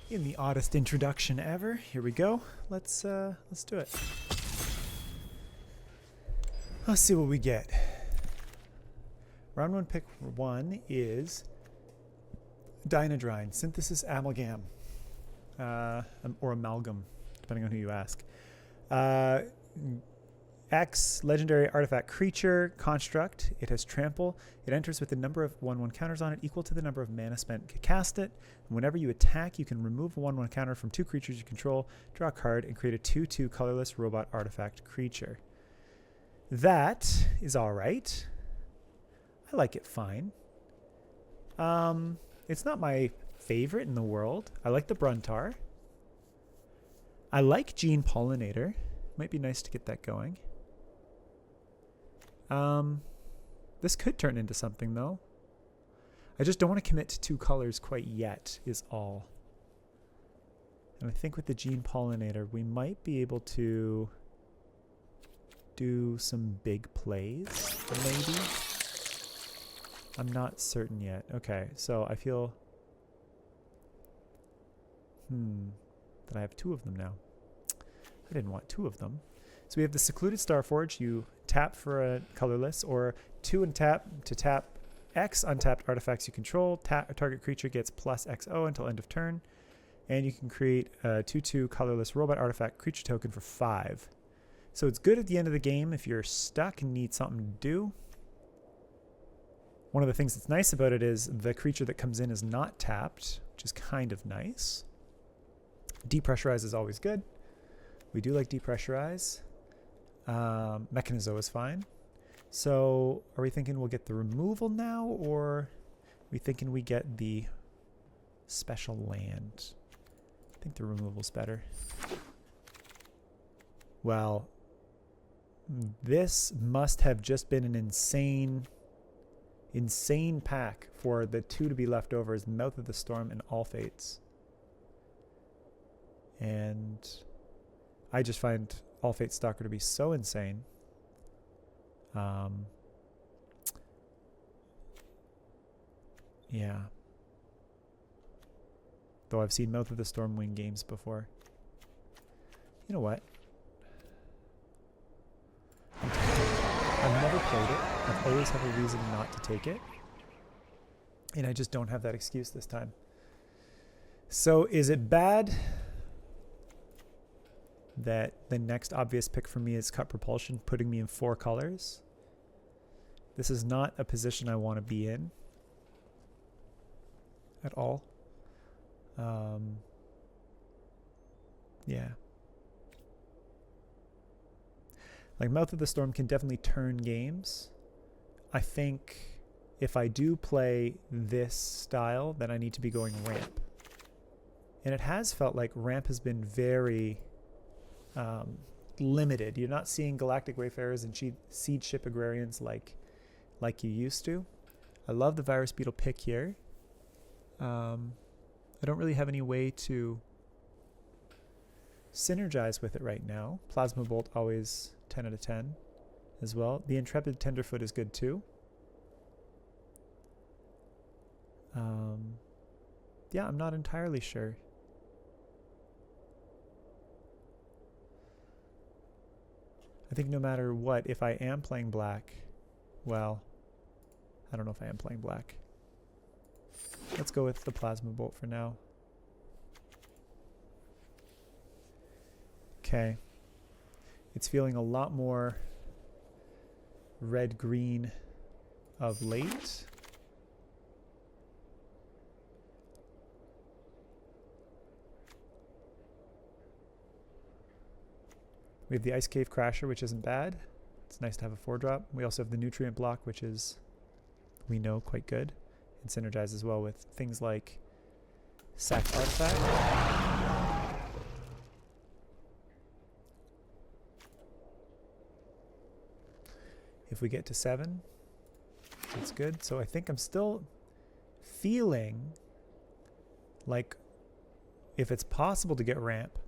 In the oddest introduction ever. Here we go. Let's do it. Let's see what we get. Round 1, pick 1 is Dynadrine, Synthesis Amalgam, or Amalgam, depending on who you ask. X, legendary artifact creature, construct. It has trample. It enters with the number of 1/1 counters on it equal to the number of mana spent to cast it. And whenever you attack, you can remove a 1/1 counter from 2 creatures you control, draw a card, and create a 2/2 colorless robot artifact creature. That is alright. I like it fine. It's not my favorite in the world. I like the Bruntar. I like Gene Pollinator. Might be nice to get that going. This could turn into something though. I just don't want to commit to 2 colors quite yet is all. And I think with the Gene Pollinator we might be able to do some big plays, maybe. I'm not certain yet. Okay, so I feel that I have 2 of them now. I didn't want 2 of them. So we have the Secluded Starforge. You tap for a colorless, or 2 and tap to tap X untapped artifacts you control. A target creature gets plus XO until end of turn. And you can create a 2/2 colorless robot artifact creature token for 5. So it's good at the end of the game if you're stuck and need something to do. One of the things that's nice about it is the creature that comes in is not tapped, which is kind of nice. Depressurize is always good. We do like depressurize. Mechanizo is fine. So are we thinking we'll get the removal now, or are we thinking we get the special land? I think the removal's better. Well, this must have just been an insane pack for the 2 to be left over is Mouth of the Storm and All Fates. And I just find All Fates Stalker to be so insane. Yeah. Though I've seen Mouth of the Storm win games before. You know what? I've never played it. I've always had a reason not to take it. And I just don't have that excuse this time. So is it bad that the next obvious pick for me is Cut Propulsion, putting me in 4 colors? This is not a position I want to be in at all. Yeah. Like, Mouth of the Storm can definitely turn games. I think if I do play this style, then I need to be going ramp. And it has felt like ramp has been very limited. You're not seeing Galactic Wayfarers and Siege Ship Agrarians like you used to. I love the Virus Beetle pick here. I don't really have any way to synergize with it right now. Plasma Bolt always 10 out of 10 as well. The Intrepid Tenderfoot is good too. Yeah, I'm not entirely sure. I think no matter what, if I am playing black, well, I don't know if I am playing black. Let's go with the Plasma Bolt for now. Okay. It's feeling a lot more red-green of late. We have the Ice Cave Crasher, which isn't bad. It's nice to have a 4-drop. We also have the Nutrient Block, which is, we know, quite good. And synergizes well with things like Sack Artifact. If we get to 7, that's good. So I think I'm still feeling like if it's possible to get ramp,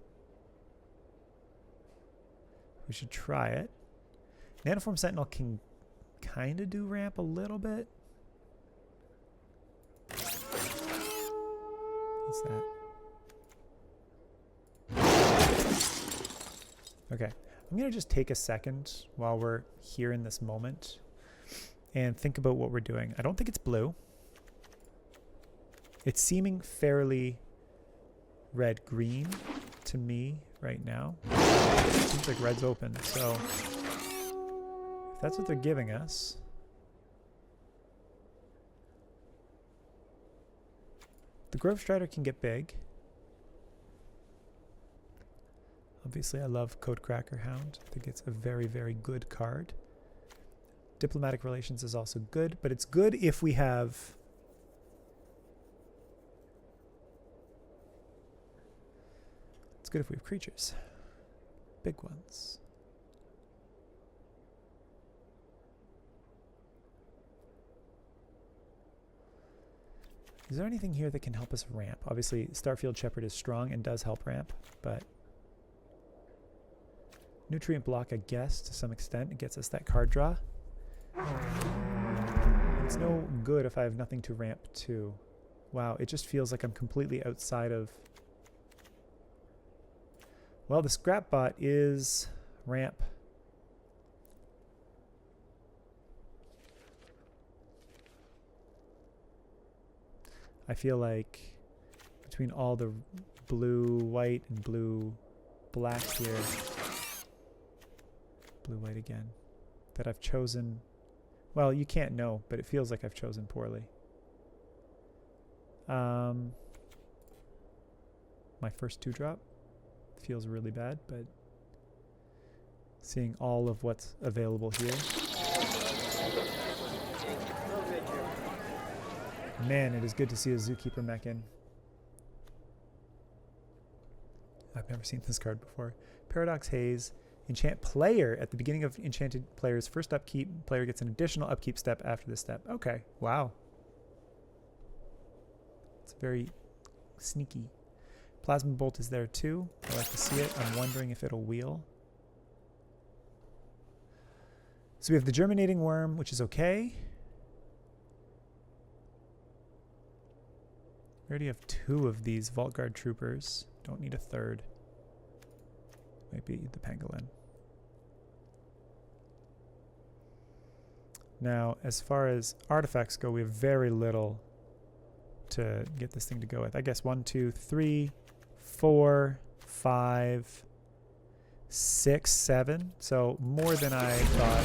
we should try it. Nanoform Sentinel can kind of do ramp a little bit. What's that? Okay, I'm going to just take a second while we're here in this moment and think about what we're doing. I don't think it's blue. It's seeming fairly red-green to me right now. It seems like red's open, so if that's what they're giving us. The Grove Strider can get big. Obviously, I love Codecracker Hound. I think it's a very, very good card. Diplomatic Relations is also good, but it's good if we have... It's good if we have creatures. Big ones. Is there anything here that can help us ramp? Obviously, Starfield Shepherd is strong and does help ramp, but... Nutrient Block, I guess, to some extent. It gets us that card draw. It's no good if I have nothing to ramp to. Wow, it just feels like I'm completely outside of... Well, the Scrap Bot is ramp. I feel like between all the blue-white and blue-black here... Blue-white again. That I've chosen... Well, you can't know, but it feels like I've chosen poorly. My first 2-drop feels really bad, but seeing all of what's available here. Man, it is good to see a Zookeeper mech in. I've never seen this card before. Paradox Haze. Enchant player at the beginning of enchanted player's first upkeep. Player gets an additional upkeep step after this step. Okay, wow. It's very sneaky. Plasma Bolt is there too. I like to see it. I'm wondering if it'll wheel. So we have the Germinating Worm, which is okay. We already have 2 of these Vault Guard Troopers. Don't need a 3rd. Maybe the Pangolin. Now, as far as artifacts go, we have very little to get this thing to go with. I guess 1, 2, 3, 4, 5, 6, 7. So more than I thought.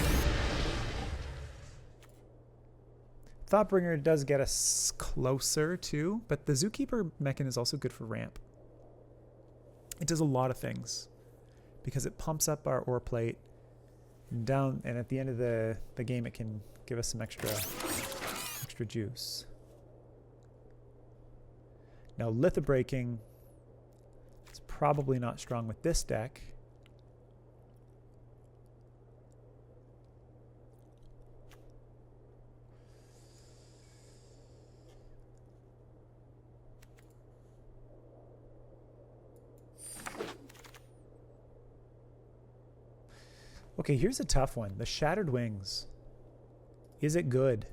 Thoughtbringer does get us closer too, but the Zookeeper mechan is also good for ramp. It does a lot of things because it pumps up our ore plate down, and at the end of the game it can give us some extra juice. Now Lithobraking is probably not strong with this deck. Okay, here's a tough one. The Shattered Wings. Is it good?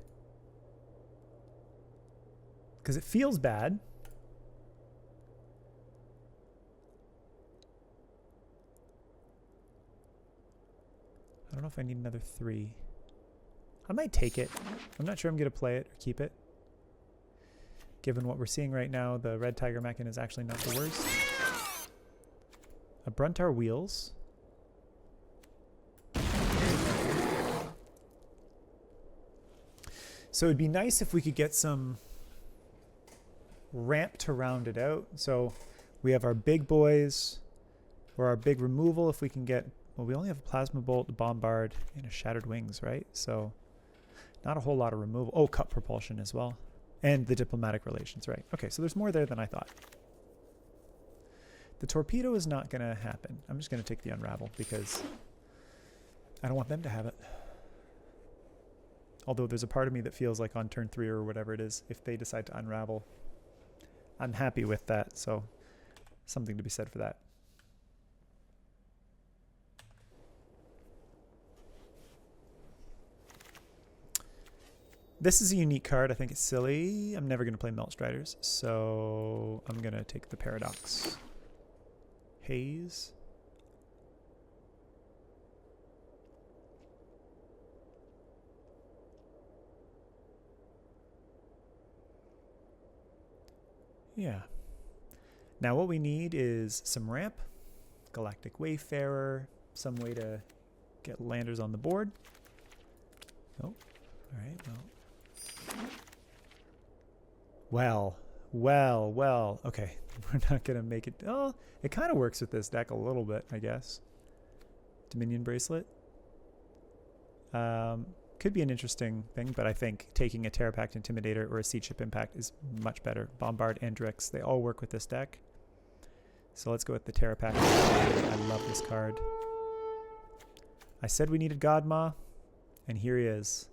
Because it feels bad. I don't know if I need another 3. I might take it. I'm not sure I'm going to play it or keep it. Given what we're seeing right now, the Red Tiger mechan is actually not the worst. A Bruntar Wheels. So it'd be nice if we could get some ramp to round it out. So we have our big boys, or our big removal if we can get... Well, we only have a Plasma Bolt, a Bombard, and a Shattered Wings, right? So not a whole lot of removal. Oh, Cut Propulsion as well. And the Diplomatic Relations, right? Okay, so there's more there than I thought. The Torpedo is not going to happen. I'm just going to take the Unravel because I don't want them to have it. Although there's a part of me that feels like on turn 3 or whatever it is, if they decide to unravel, I'm happy with that. So something to be said for that. This is a unique card. I think it's silly. I'm never going to play Melt Striders, so I'm going to take the Paradox Haze. Yeah. Now what we need is some ramp, Galactic Wayfarer, some way to get landers on the board. Oh, all right, well. Okay, we're not going to make it. Oh, it kind of works with this deck a little bit, I guess. Dominion Bracelet. Could be an interesting thing, but I think taking a Terra Pact Intimidator or a Seed Ship Impact is much better. Bombard, Andrix, they all work with this deck. So let's go with the Terra Pact Intimidator. I love this card. I said we needed Godma, and here he is.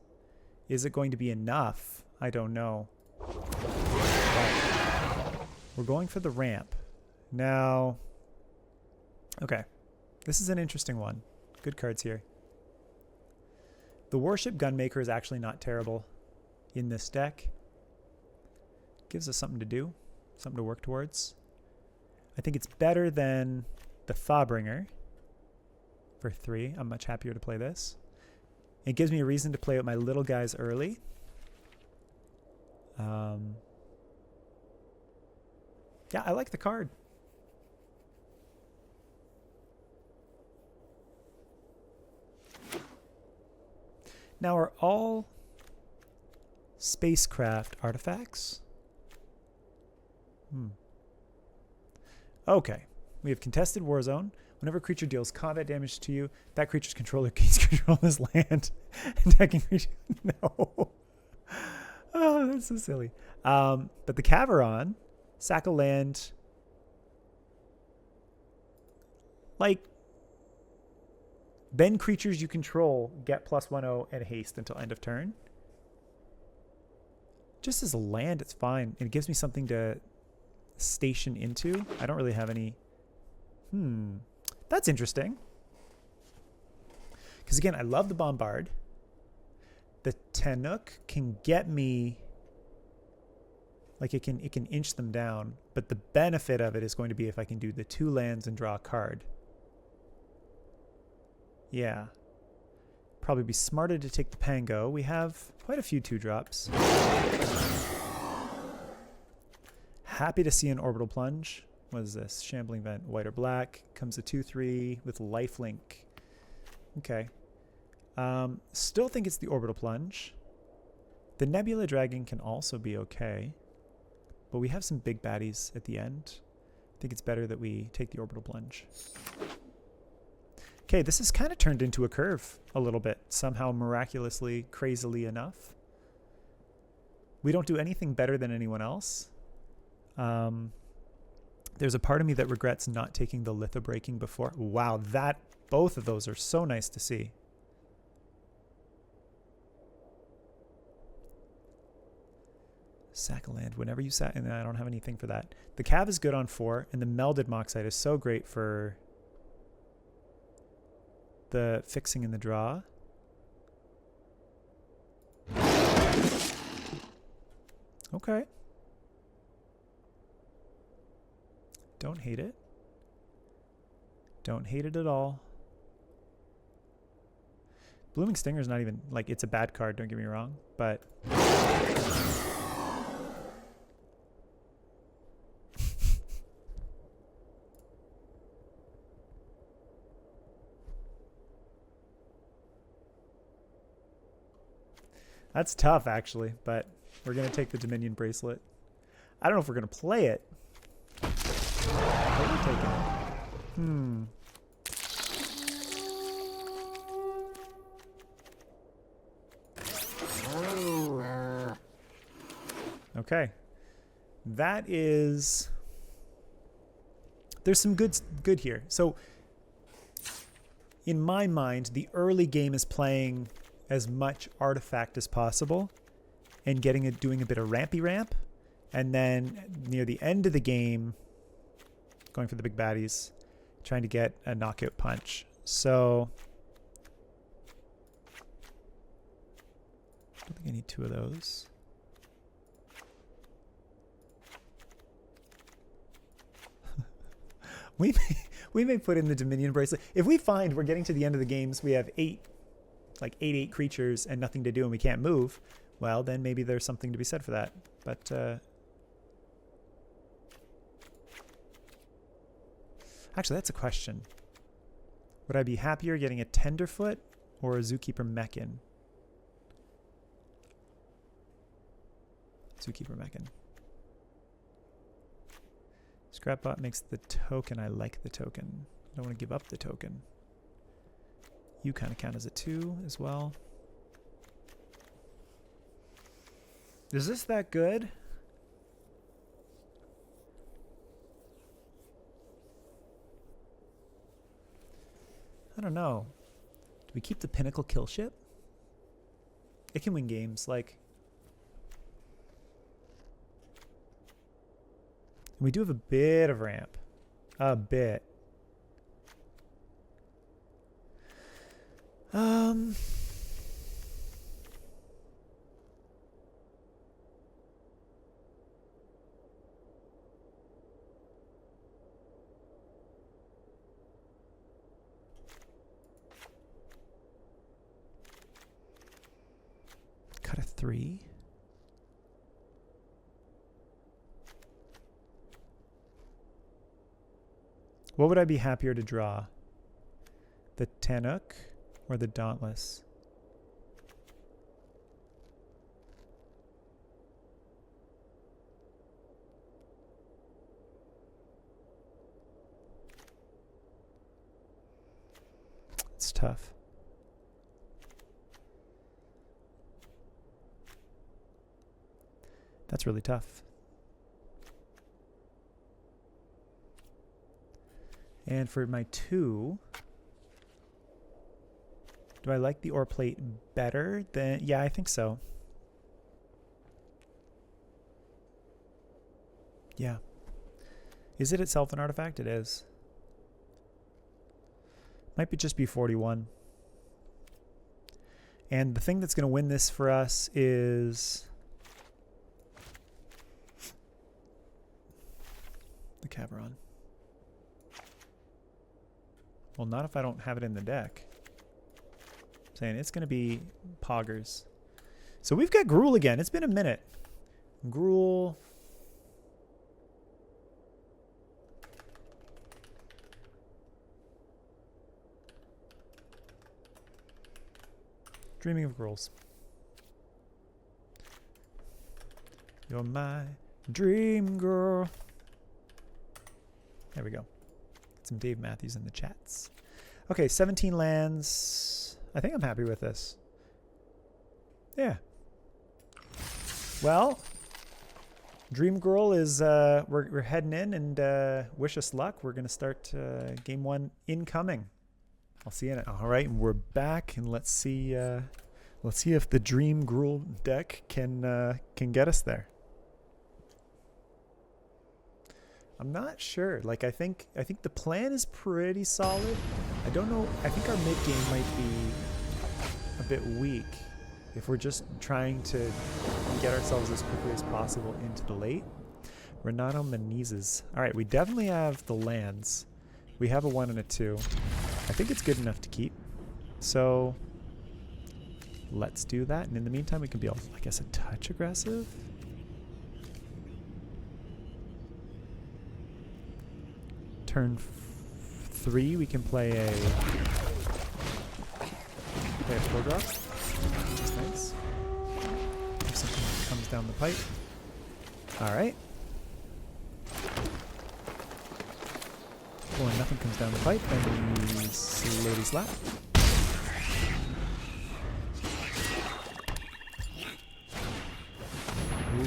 Is it going to be enough? I don't know. But we're going for the ramp. Now, okay. This is an interesting one. Good cards here. The Warship Gunmaker is actually not terrible in this deck. Gives us something to do, something to work towards. I think it's better than the Thawbringer for 3. I'm much happier to play this. It gives me a reason to play with my little guys early. Yeah, I like the card. Now, are all spacecraft artifacts? Okay. We have Contested War Zone. Whenever a creature deals combat damage to you, that creature's controller gains control of this land. Attacking creature. No. Oh, that's so silly. But the Caveron, sack a land. Like, then creatures you control get +1/0 and haste until end of turn. Just as a land, it's fine. It gives me something to station into. I don't really have any. That's interesting. Because again, I love the Bombard. The Tenuk can get me. Like it can inch them down, but the benefit of it is going to be if I can do the 2 lands and draw a card. Yeah. Probably be smarter to take the Pango. We have quite a few 2-drops. Happy to see an Orbital Plunge. What is this? Shambling Vent, white or black. Comes a 2/3 with lifelink. Okay. Still think it's the Orbital Plunge. The Nebula Dragon can also be okay. But we have some big baddies at the end. I think it's better that we take the Orbital Plunge. Okay, this has kind of turned into a curve a little bit. Somehow miraculously, crazily enough. We don't do anything better than anyone else. There's a part of me that regrets not taking the Litho Breaking before. Wow, both of those are so nice to see. Sack a land. Whenever you sack, and I don't have anything for that. The Cav is good on 4, and the Melded Moxite is so great for the fixing in the draw. Okay. Don't hate it. Don't hate it at all. Blooming Stinger is not even, like, it's a bad card, don't get me wrong, but... That's tough, actually, but we're going to take the Dominion Bracelet. I don't know if we're going to play it. But we're taking it. Okay. That is... There's some good here. So, in my mind, the early game is playing as much artifact as possible and doing a bit of rampy ramp, and then near the end of the game going for the big baddies, trying to get a knockout punch. So I don't think I need 2 of those. we may put in the Dominion Bracelet. If we find we're getting to the end of the games, we have 8 creatures and nothing to do and we can't move, well, then maybe there's something to be said for that. But Actually, that's a question. Would I be happier getting a Tenderfoot or a Zookeeper Mechan? Zookeeper Mechan. Scrapbot makes the token. I like the token. I don't want to give up the token. You kind of count as a 2 as well. Is this that good? I don't know. Do we keep the Pinnacle kill ship? It can win games, like... We do have a bit of ramp. A bit. Cut a 3. What would I be happier to draw? The Tanuk or the Dauntless? It's tough. That's really tough. And for my 2, do I like the ore plate better than... Yeah, I think so. Yeah. Is it itself an artifact? It is. Might be just be 41. And the thing that's going to win this for us is... the Caveron. Well, not if I don't have it in the deck. I'm saying it's going to be Poggers. So we've got Gruul again. It's been a minute. Gruul. Dreaming of Gruuls. You're my dream girl. There we go. Some Dave Matthews in the chats. Okay, 17 lands. I think I'm happy with this. Yeah. Well, Dream Girl is we're heading in, and wish us luck. We're gonna start game 1 incoming. I'll see you in it. All right, and we're back, and let's see if the Dream Gruul deck can get us there. I'm not sure. Like, I think the plan is pretty solid. I don't know. I think our mid game might be a bit weak if we're just trying to get ourselves as quickly as possible into the late. Renato Menezes. All right, we definitely have the lands. We have a 1 and a 2. I think it's good enough to keep. So let's do that. And in the meantime, we can be, I guess, a touch aggressive. Turn 3, we can play a 4-drop, which is nice. If something comes down the pipe. All right. Well, when nothing comes down the pipe, then we slowly slap. Ooh.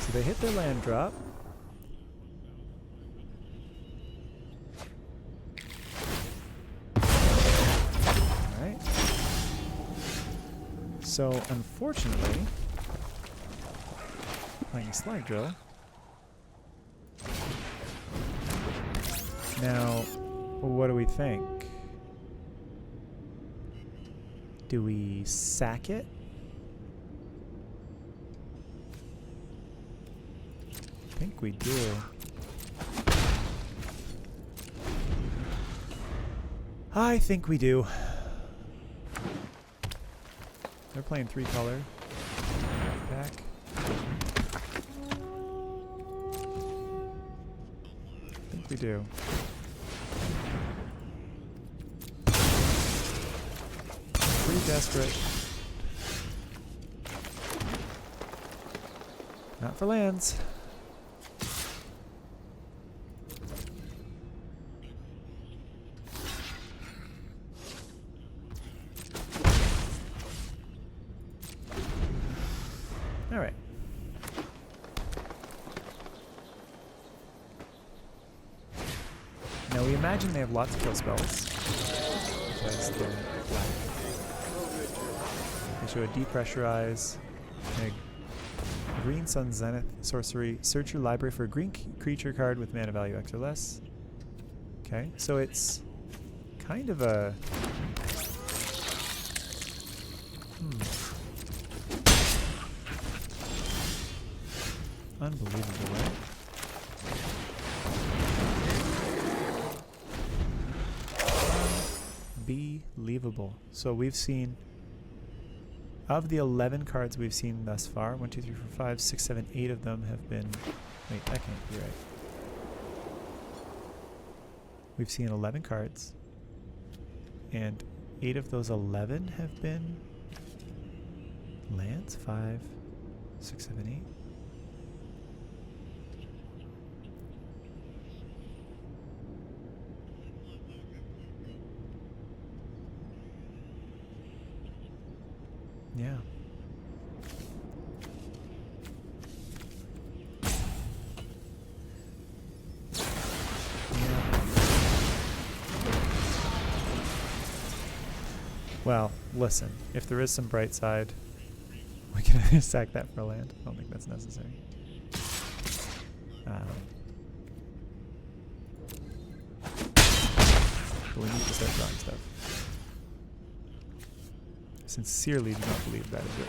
So they hit their land drop. So, unfortunately, playing a slide drill. Now, what do we think? Do we sack it? I think we do. I think we do. They're playing 3-color. Back. I think think we do. Pretty desperate. Not for lands. All right. Now we imagine they have lots of kill spells because they're black. They show a depressurize, a green sun zenith sorcery. Search your library for a green creature card with mana value X or less. Okay, so it's kind of a unbelievable, right? Unbelievable. So we've seen, of the 11 cards we've seen thus far, 1, 2, 3, 4, 5, 6, 7, 8 of them have been, wait, that can't be right. We've seen 11 cards, and 8 of those 11 have been lands. 5, 6, 7, 8. Yeah. Well, listen, if there is some bright side, we can sack that for a land. I don't think that's necessary. But we need to start drawing stuff. Sincerely do not believe that is it.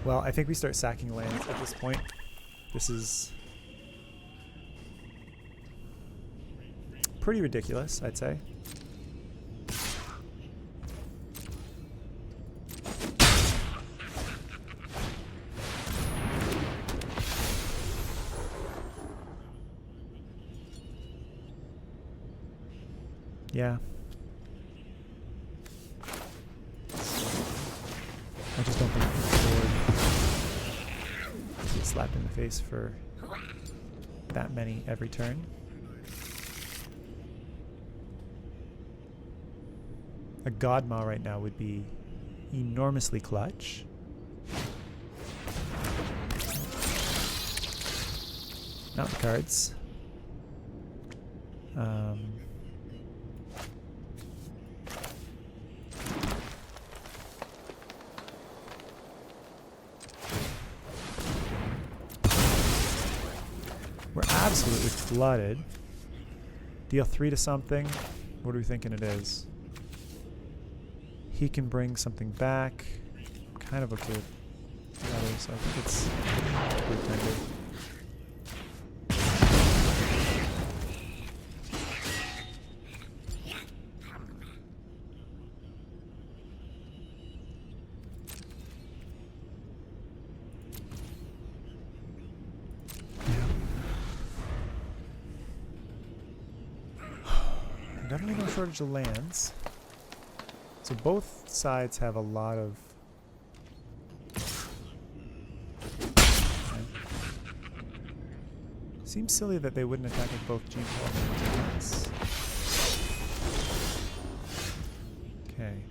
Well, I think we start sacking lands at this point. This is pretty ridiculous, I'd say. Yeah. I just don't think we can afford to get slapped in the face for that many every turn. A Godma right now would be enormously clutch. Not the cards. We're absolutely flooded. Deal 3 to something. What are we thinking it is? He can bring something back. Kind of okay with the other, so I think it's pretended. Definitely no shortage of lands. So both sides have a lot of... Okay. Seems silly that they wouldn't attack with both G12 and okay.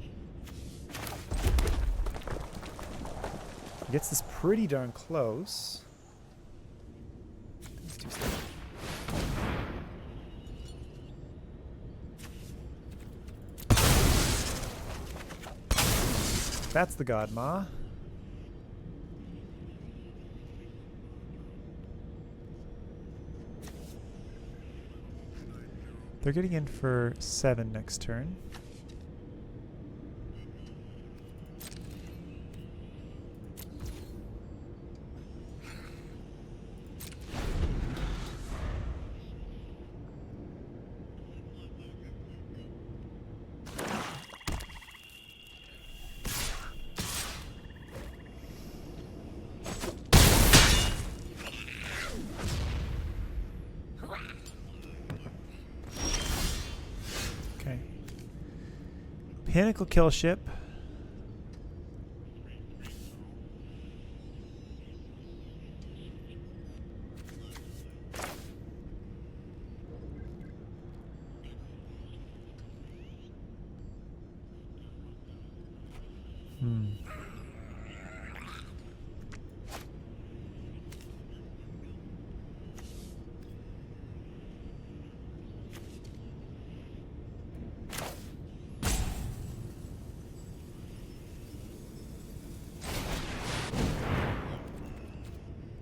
He gets this pretty darn close. These two stuff. That's the Godma. They're getting in for 7 next turn. Pinnacle kill ship.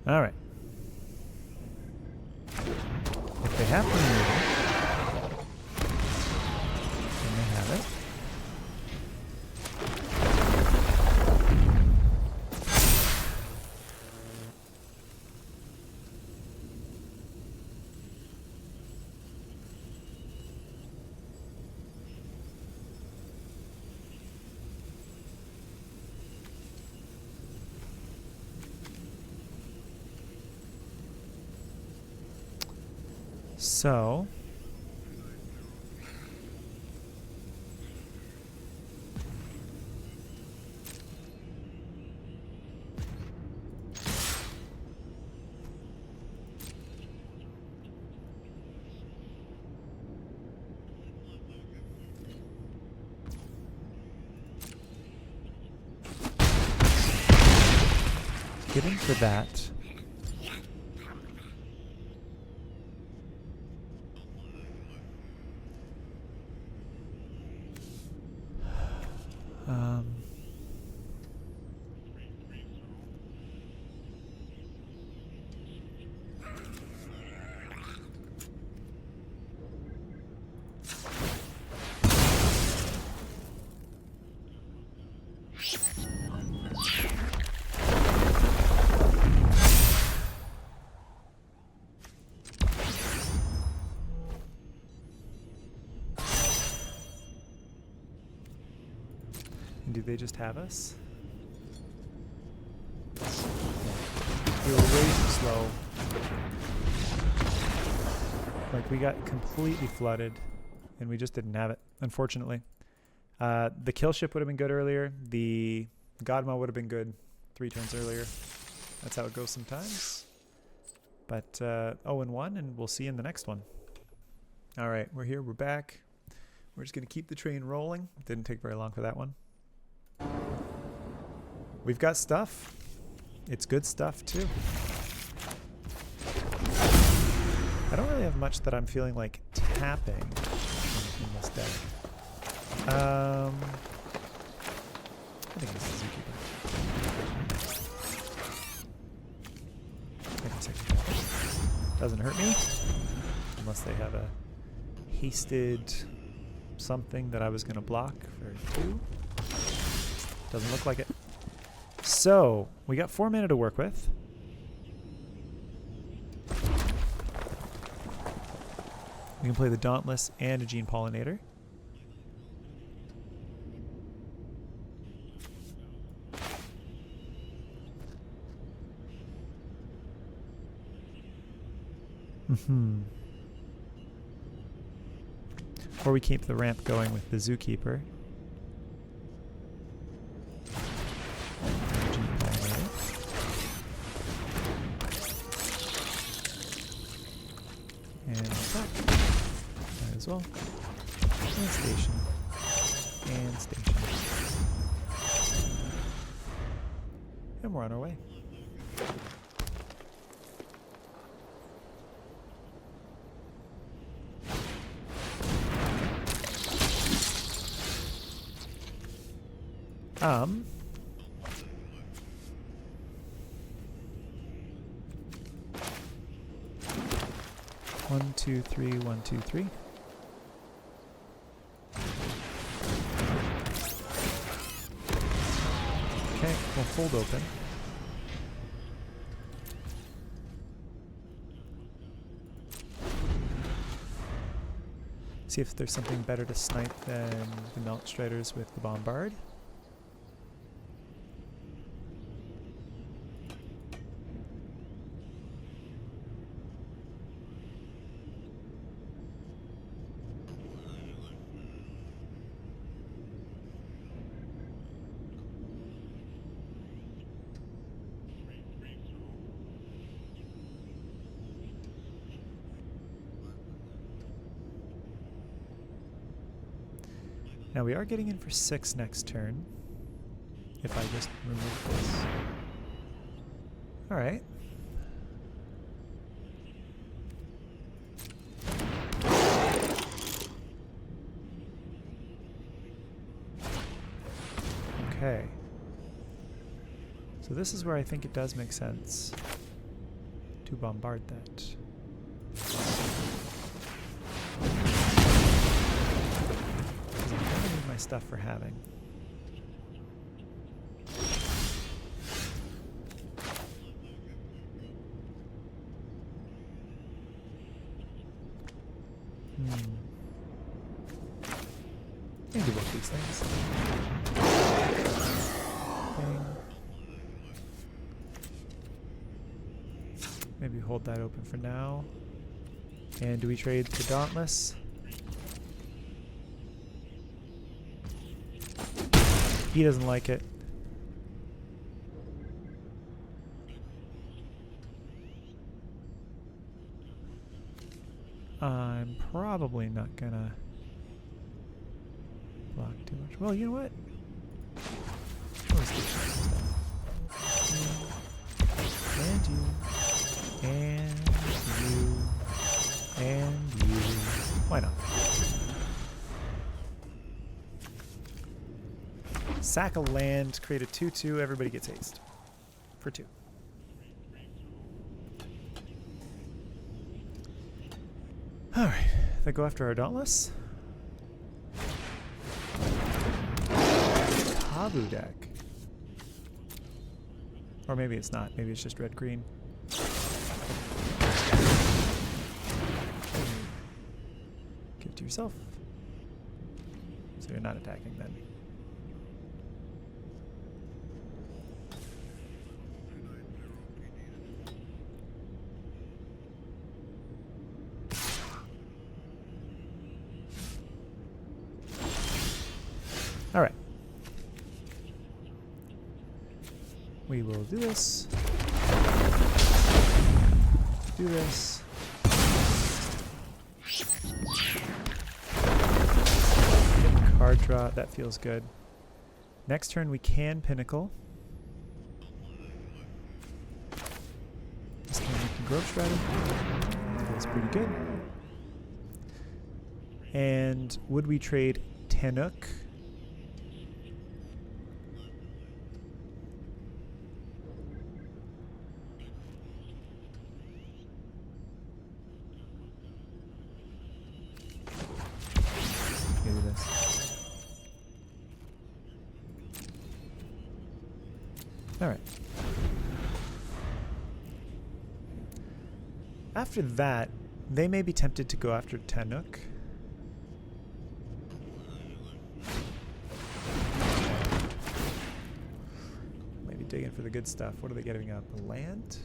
All right. If they have to move it, then they have it. So, get in for that. Do they just have us? We were way too slow. Like, we got completely flooded, and we just didn't have it, unfortunately. The kill ship would have been good earlier. The Godma would have been good 3 turns earlier. That's how it goes sometimes. But 0-1, and we'll see you in the next one. All right, we're here. We're back. We're just going to keep the train rolling. Didn't take very long for that one. We've got stuff. It's good stuff, too. I don't really have much that I'm feeling like tapping in this deck. I think this is Zookeeper. I guess I can tap it. Doesn't hurt me. Unless they have a hasted something that I was going to block for 2. Doesn't look like it. So, we got 4 mana to work with. We can play the Dauntless and a Gene Pollinator. Or we keep the ramp going with the Zookeeper. And attack. Might as well. And station. And station. And we're on our way. One, two, three, 1, 2, 3. Okay, we'll fold open. See if there's something better to snipe than the Melt Striders with the Bombard. Now we are getting in for 6 next turn. If I just remove this. Alright. Okay. So this is where I think it does make sense to bombard that. Because I'm going to need my stuff for having. Maybe both these things. Thing. Maybe hold that open for now. And do we trade the Dauntless? He doesn't like it. I'm probably not gonna block too much. Well, you know what? Let's do and you. And you. And you. Why not? Sack a land, create a 2/2, everybody gets haste. For 2. Alright, they go after our Dauntless. Tabu deck. Or maybe it's not. Maybe it's just red-green. Give it to yourself. So you're not attacking then. Alright. We will do this. Do this. Get card draw. That feels good. Next turn we can Pinnacle. This turn we can Grove Strider. Feels pretty good. And would we trade Tenuk? Maybe this. Alright. After that, they may be tempted to go after Tenuk. Maybe dig in for the good stuff. What are they giving up? A land?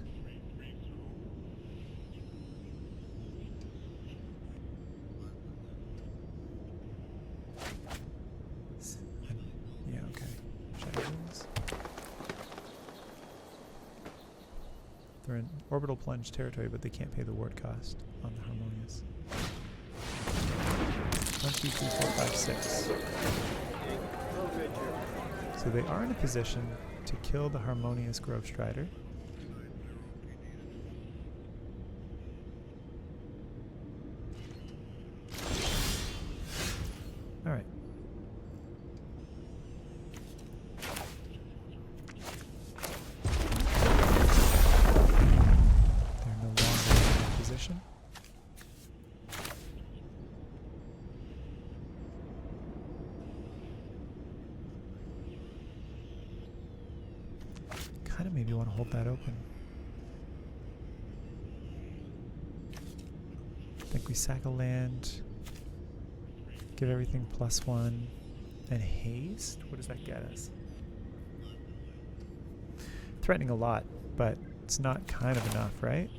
Yeah, okay. Shadows. They're in orbital plunge territory, but they can't pay the ward cost on the Harmonious. 1, 2, 3, 4, 5, 6. So they are in a position to kill the Harmonious Grove Strider. Alright. They're no longer in a position. Kind of maybe want to hold that open. I think we sack a land, give everything +1, and haste? What does that get us? Threatening a lot, but it's not kind of enough, right?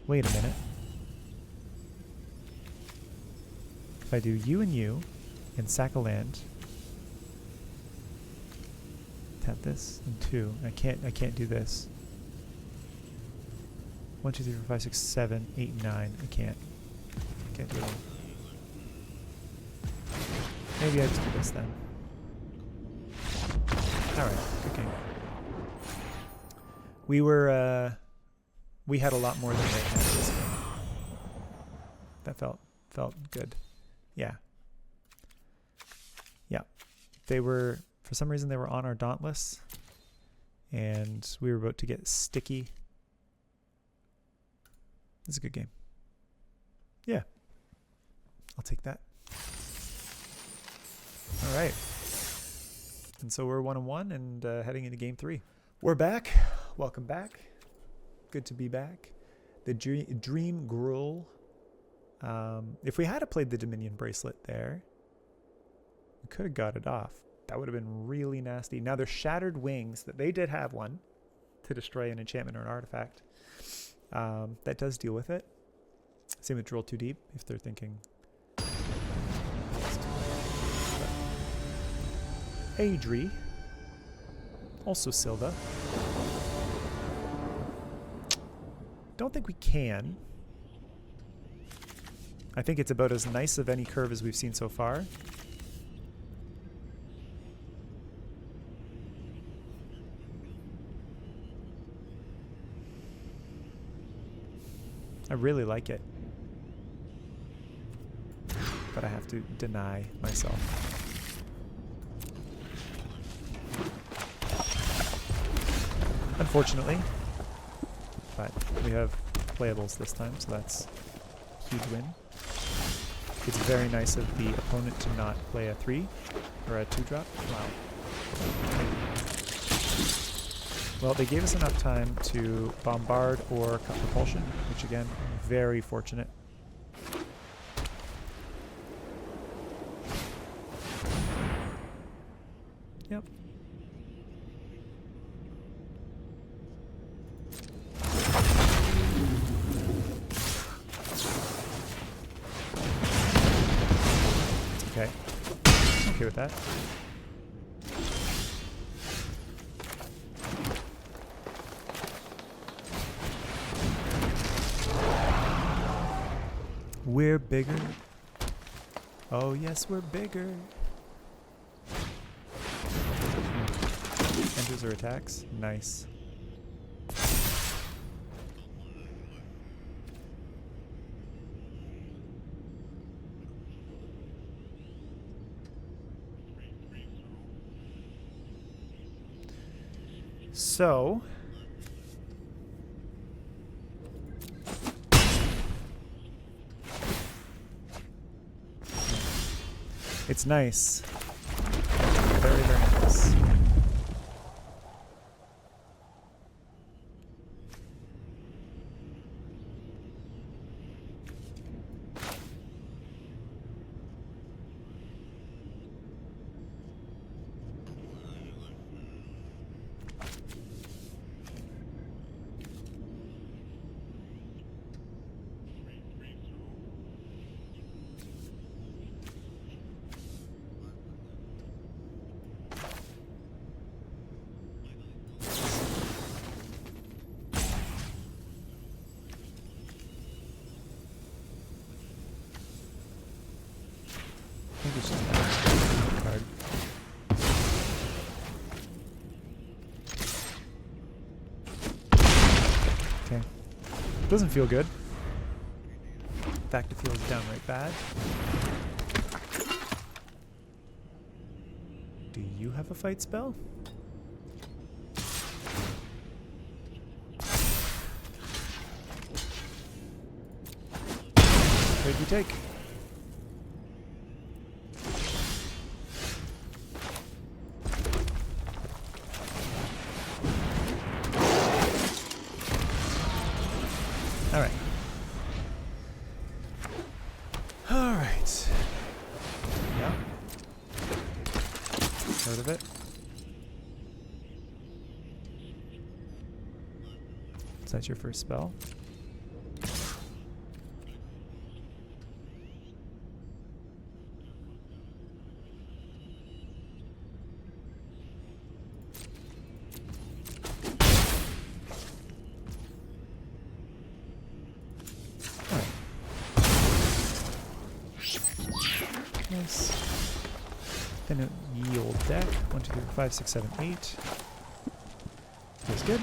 Wait a minute. If I do you and sack a land, tap this and 2. I can't do this. 1, 2, 3, 4, 5, 6, 7, 8, 9. I can't do it. Maybe I just do this then. Alright, good game. We had a lot more than they had this game. That felt good. Yeah. Yeah. They were, for some reason, they were on our Dauntless, and we were about to get sticky. It's a good game. Yeah. I'll take that. All right. And so we're 1-1 and heading into game 3. We're back. Welcome back. Good to be back. The Dream Gruul. If we had played the Dominion Bracelet there, we could have got it off. That would have been really nasty. Now, there's Shattered Wings. That they did have one to destroy an enchantment or an artifact. That does deal with it. Same with Drill Too Deep, if they're thinking. Adri. Also Silva. Don't think we can. I think it's about as nice of any curve as we've seen so far. I really like it. But I have to deny myself. Unfortunately. But we have playables this time, so that's a huge win. It's very nice of the opponent to not play a 3 or a 2-drop. Wow. Well, they gave us enough time to bombard or cut propulsion, which again, very fortunate. Yep. Okay. Okay with that. We're bigger. Oh yes, we're bigger. Enters or attacks. Nice. So it's nice. Very, very nice. I think it's just a card. Okay. Doesn't feel good. In fact, it feels downright bad. Do you have a fight spell? Trade you take. Alright. Alright. Yeah. Heard of it? Is that your first spell? Nice. Spin out ye old deck. 1, 2, 3, 4, 5, 6, 7, 8. Feels good.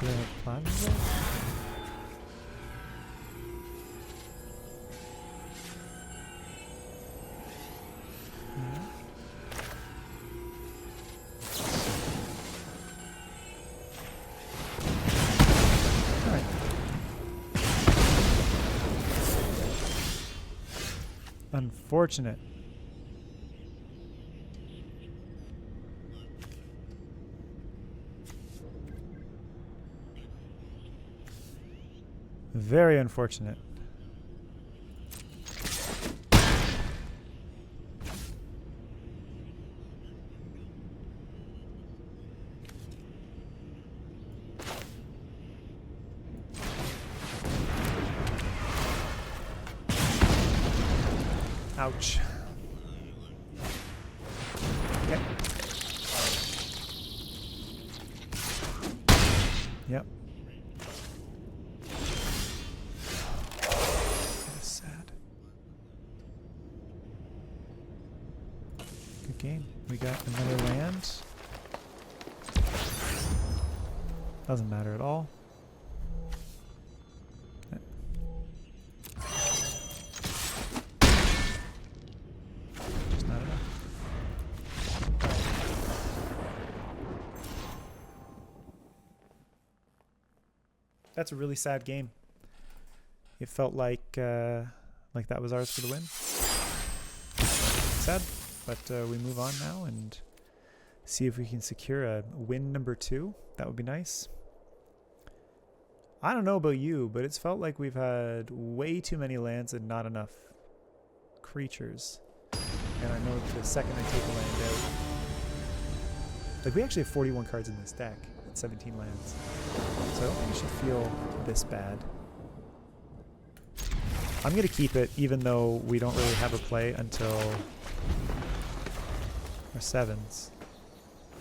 Do I have plans there? Alright. Unfortunate. Very unfortunate. Ouch. Okay. Yep. Game. We got another land. Doesn't matter at all. Just not enough. That's a really sad game. It felt like that was ours for the win. Sad. But we move on now and see if we can secure a win number 2. That would be nice. I don't know about you, but it's felt like we've had way too many lands and not enough creatures. And I know the second I take a land out... Like, we actually have 41 cards in this deck and 17 lands. So I don't think it should feel this bad. I'm going to keep it, even though we don't really have a play until... Or 7s.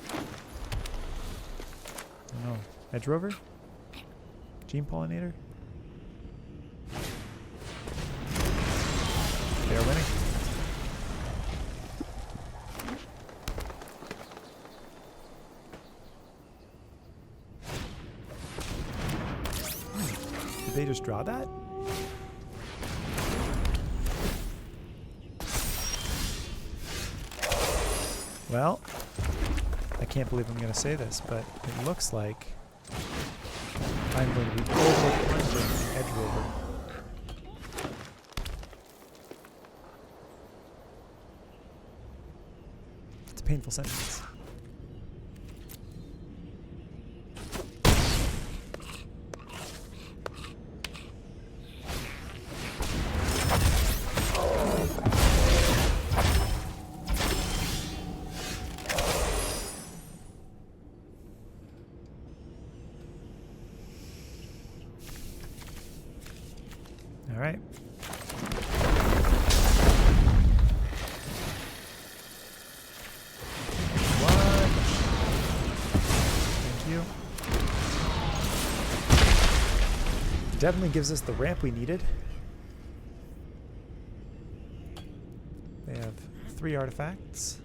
I don't know. Edge Rover? Gene Pollinator? They are winning. Did they just draw that? Well, I can't believe I'm going to say this, but it looks like I'm going to be over-plunging the Edge Rover. It's a painful sentence. All right. Thank you. Definitely gives us the ramp we needed. They have 3 artifacts.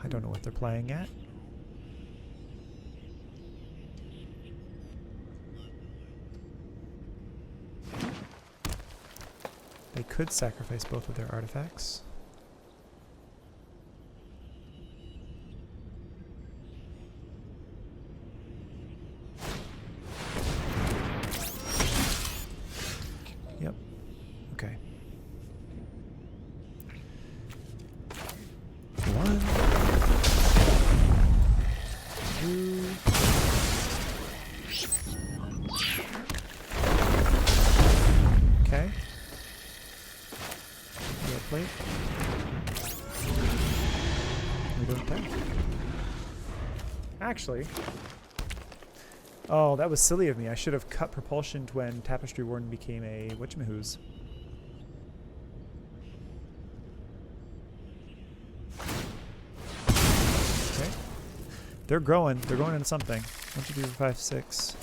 I don't know what they're playing at. They could sacrifice both of their artifacts. Yep. we don't attack. Actually, oh, that was silly of me. I should have cut propulsion when Tapestry Warden became a whatchamahoos. Okay. They're growing. They're going into something. 1, 2, 3, 4, 5, 6.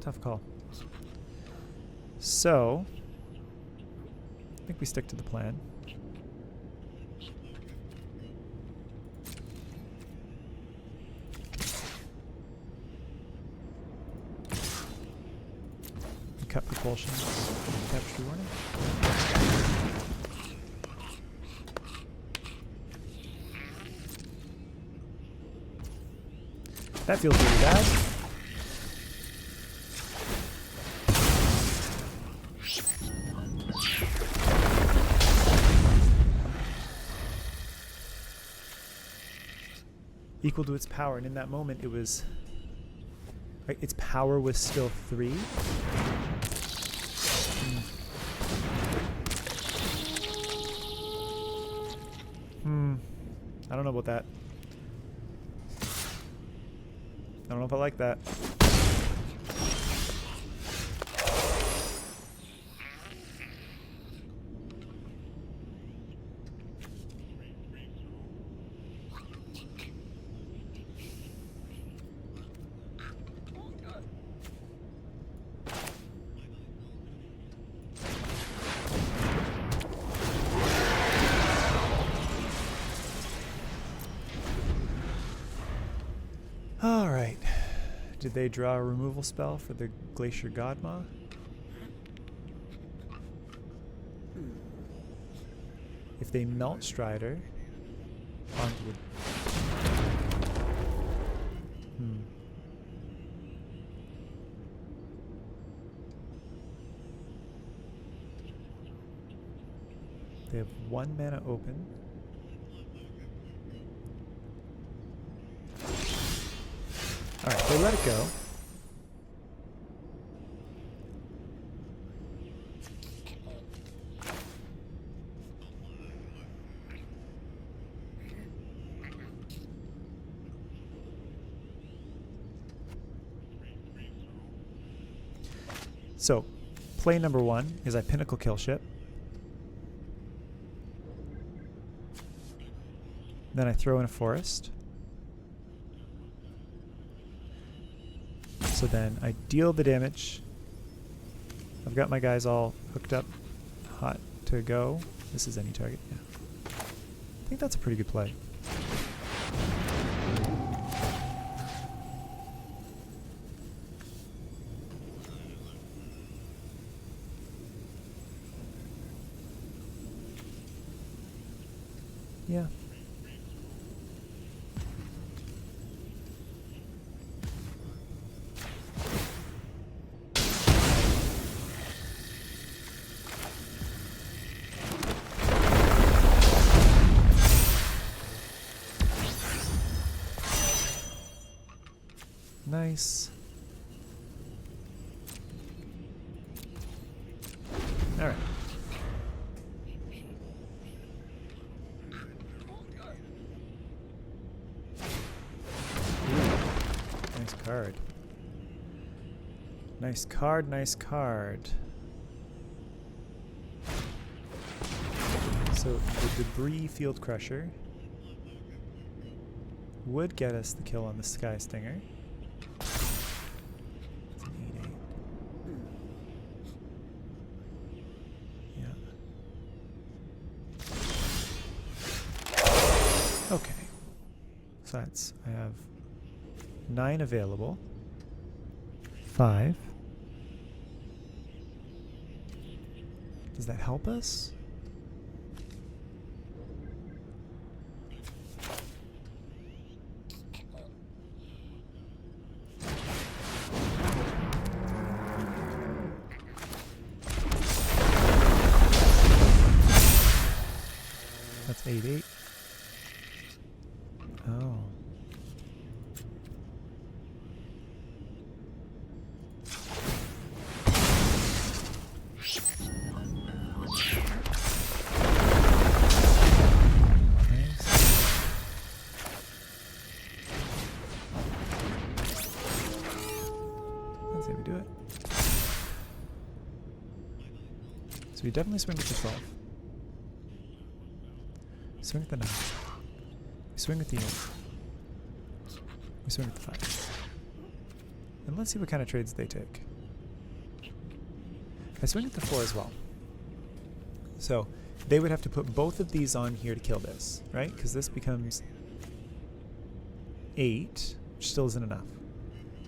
Tough call. So, I think we stick to the plan. We cut propulsion. Tapestry Warning. That feels really bad. Equal to its power, and in that moment it was right, its power was still 3. I don't know about that. I don't know if I like that. Alright. Did they draw a removal spell for the Glacier Godma? If they melt Strider onto the... They have 1 mana open. Alright, they let it go. So, play number 1 is I Pinnacle Kill Ship. Then I throw in a forest. So then I deal the damage. I've got my guys all hooked up, hot to go. This is any target, yeah. I think that's a pretty good play. Yeah. Nice. All right. Nice card. Nice card, nice card. So the Debris Field Crusher would get us the kill on the Sky Stinger. It's an 8/8. Yeah. Okay. So that's, I have 9 available. 5. Does that help us? That's 8/8. Oh. So we definitely swing with the 12. Swing with the 9. We swing with the 8. We swing with the 5. And let's see what kind of trades they take. I swing with the 4 as well. So they would have to put both of these on here to kill this, right? Because this becomes 8, which still isn't enough.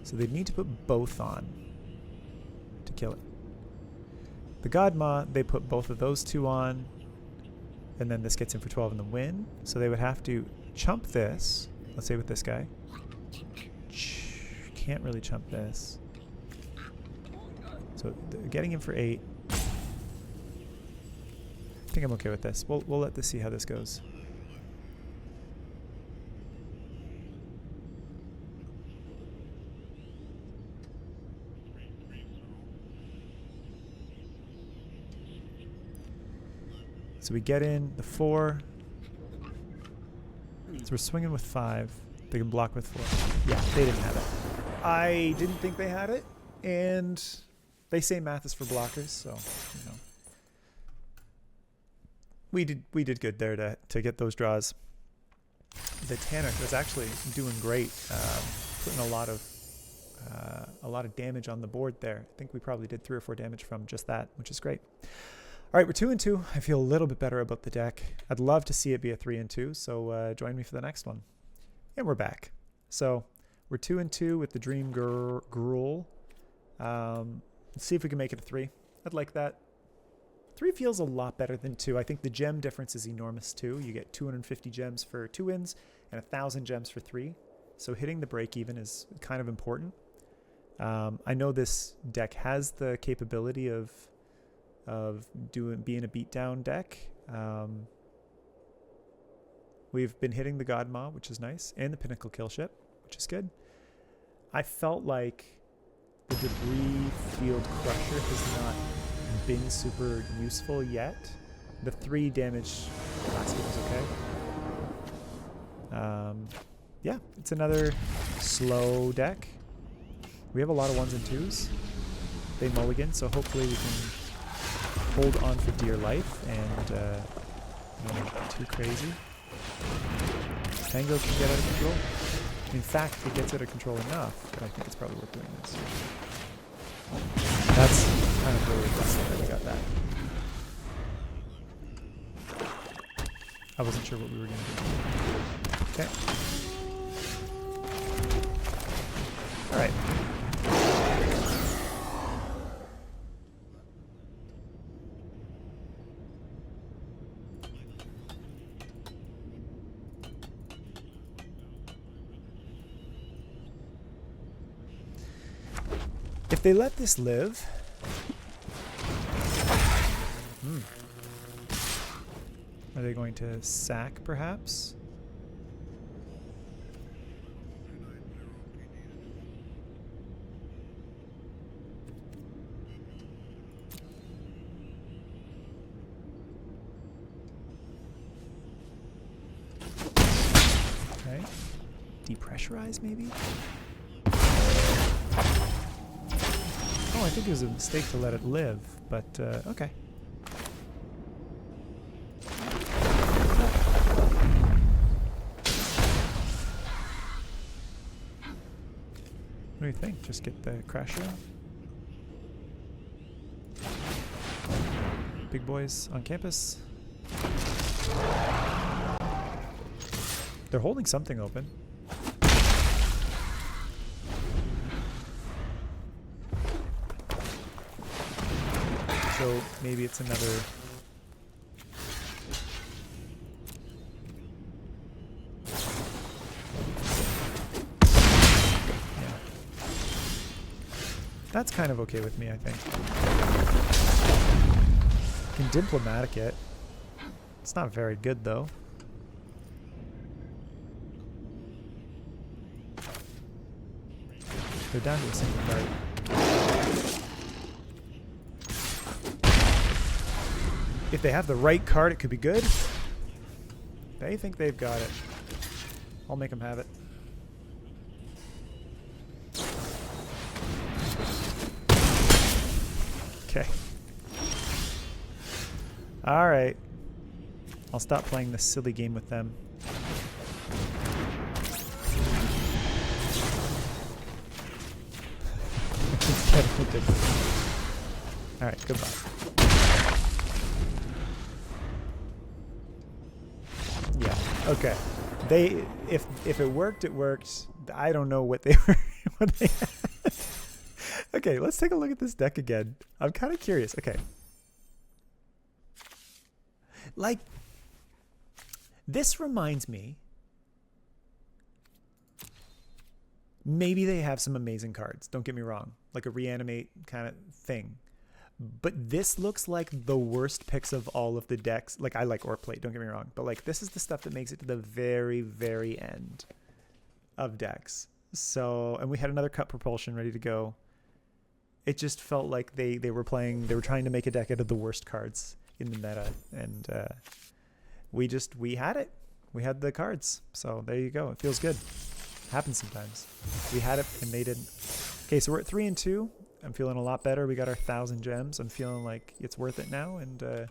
So they'd need to put both on to kill it. The Godma, they put both of those two on, and then this gets in for 12 and the win. So they would have to chump this, let's say with this guy. Can't really chump this. So getting him for 8. I think I'm okay with this. We'll let this see how this goes. So we get in the 4. So we're swinging with 5. They can block with 4. Yeah, they didn't have it. I didn't think they had it, and they say math is for blockers, so you know. We did good there to get those draws. The Tannic was actually doing great, putting a lot of damage on the board there. I think we probably did 3 or 4 damage from just that, which is great. All right, we're 2-2. I feel a little bit better about the deck. I'd love to see it be a 3-2, so join me for the next one. And we're back. So we're 2-2 with the Dream Gruul. Let's see if we can make it a 3. I'd like that. 3 feels a lot better than 2. I think the gem difference is enormous too. You get 250 gems for 2 wins and 1,000 gems for 3. So hitting the break even is kind of important. I know this deck has the capability of being a beatdown deck. We've been hitting the Godma, which is nice, and the Pinnacle Killship, which is good. I felt like the Debris Field Crusher has not been super useful yet. The 3 damage last game was okay. Yeah, it's another slow deck. We have a lot of 1s and 2s. They mulligan, so hopefully we can hold on for dear life and not get too crazy. Tango can get out of control. In fact, it gets out of control enough that I think it's probably worth doing this. That's kind of really impressive that we got that. I wasn't sure what we were going to do. Okay. All right. If they let this live, are they going to sack perhaps? Okay. Depressurize maybe? Oh, I think it was a mistake to let it live, but okay. What do you think? Just get the Crasher? Big boys on campus. They're holding something open. So maybe it's another... Yeah. That's kind of okay with me, I think. You can diplomatic it. It's not very good, though. They're down to a single card. If they have the right card, it could be good. They think they've got it. I'll make them have it. Okay. All right. I'll stop playing this silly game with them. It's getting ridiculous. All right, goodbye. Yeah. Okay. If it worked, it worked. I don't know what they were. What they had. Okay, let's take a look at this deck again. I'm kind of curious. Okay. Like, this reminds me, maybe they have some amazing cards, don't get me wrong, like a reanimate kind of thing. But this looks like the worst picks of all of the decks. Like, I like Ore Plate, don't get me wrong. But, like, this is the stuff that makes it to the very, very end of decks. So, and we had another Cut Propulsion ready to go. It just felt like they were trying to make a deck out of the worst cards in the meta. And we had it. We had the cards. So, there you go. It feels good. Happens sometimes. We had it and they didn't. Okay, so we're at 3-2. I'm feeling a lot better. We got our 1,000 gems. I'm feeling like it's worth it now. And right,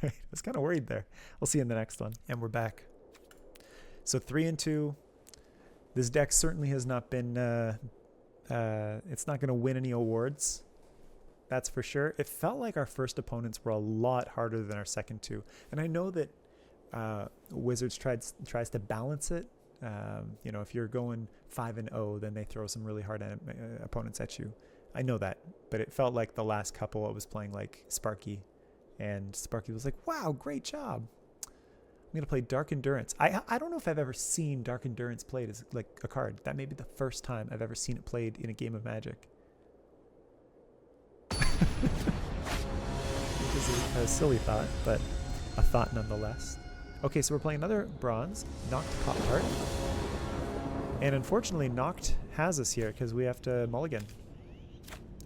I was kind of worried there. We'll see you in the next one. And we're back. So 3-2. This deck certainly has not been. It's not going to win any awards. That's for sure. It felt like our first opponents were a lot harder than our second two. And I know that Wizards tries to balance it. You know, if you're going 5-0, then they throw some really hard opponents at you. I know that, but it felt like the last couple I was playing like Sparky, and Sparky was like, "Wow, great job." I'm gonna play Dark Endurance. I don't know if I've ever seen Dark Endurance played as like a card. That may be the first time I've ever seen it played in a game of Magic. It is a silly thought, but a thought nonetheless. Okay, so we're playing another bronze, Noct Pop Heart. And unfortunately, Noct has us here because we have to mulligan.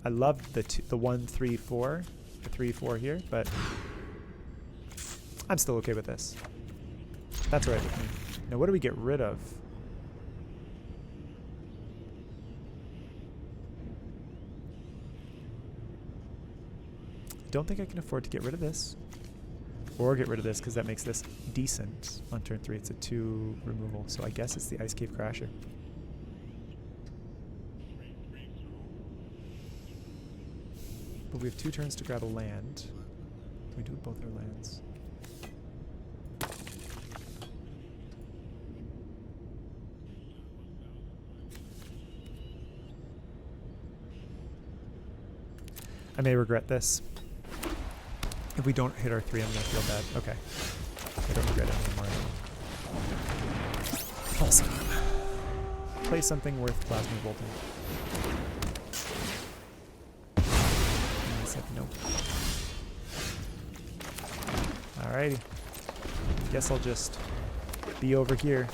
I love the 1-3-4, the 3-4 here, but I'm still okay with this. That's all right with me. Now, what do we get rid of? Don't think I can afford to get rid of this. Or get rid of this, because that makes this decent on turn 3. It's a 2 removal, so I guess it's the Ice Cave Crasher. But we have 2 turns to grab a land. We do both our lands. I may regret this. If we don't hit our 3, I'm going to feel bad. Okay. I don't regret it anymore. False Arm. Play something worth Plasma Bolting. And he said no. Alrighty. Guess I'll just be over here.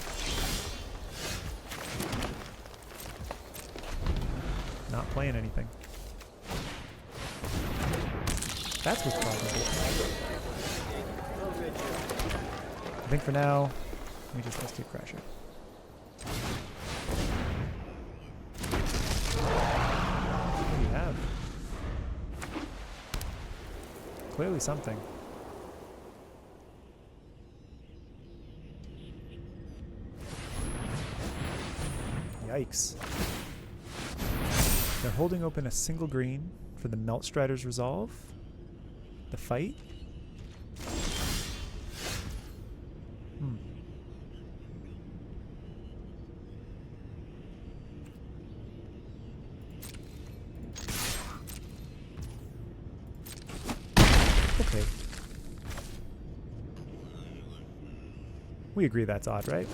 Not playing anything. That's what's possible. I think for now, we just Ice Cave Crasher. What do you have? Clearly something. Yikes. They're holding open a single green for the Melt Strider's Resolve. The fight? Okay. We agree that's odd, right?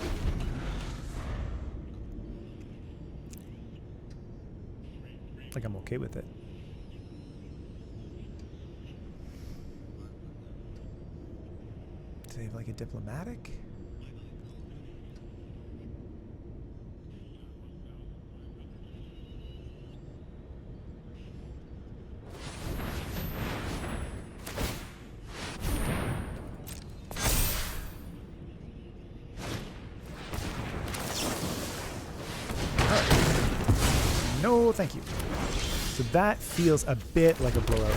Like, I'm okay with it. Do they have like a diplomatic? No, thank you. So that feels a bit like a blowout.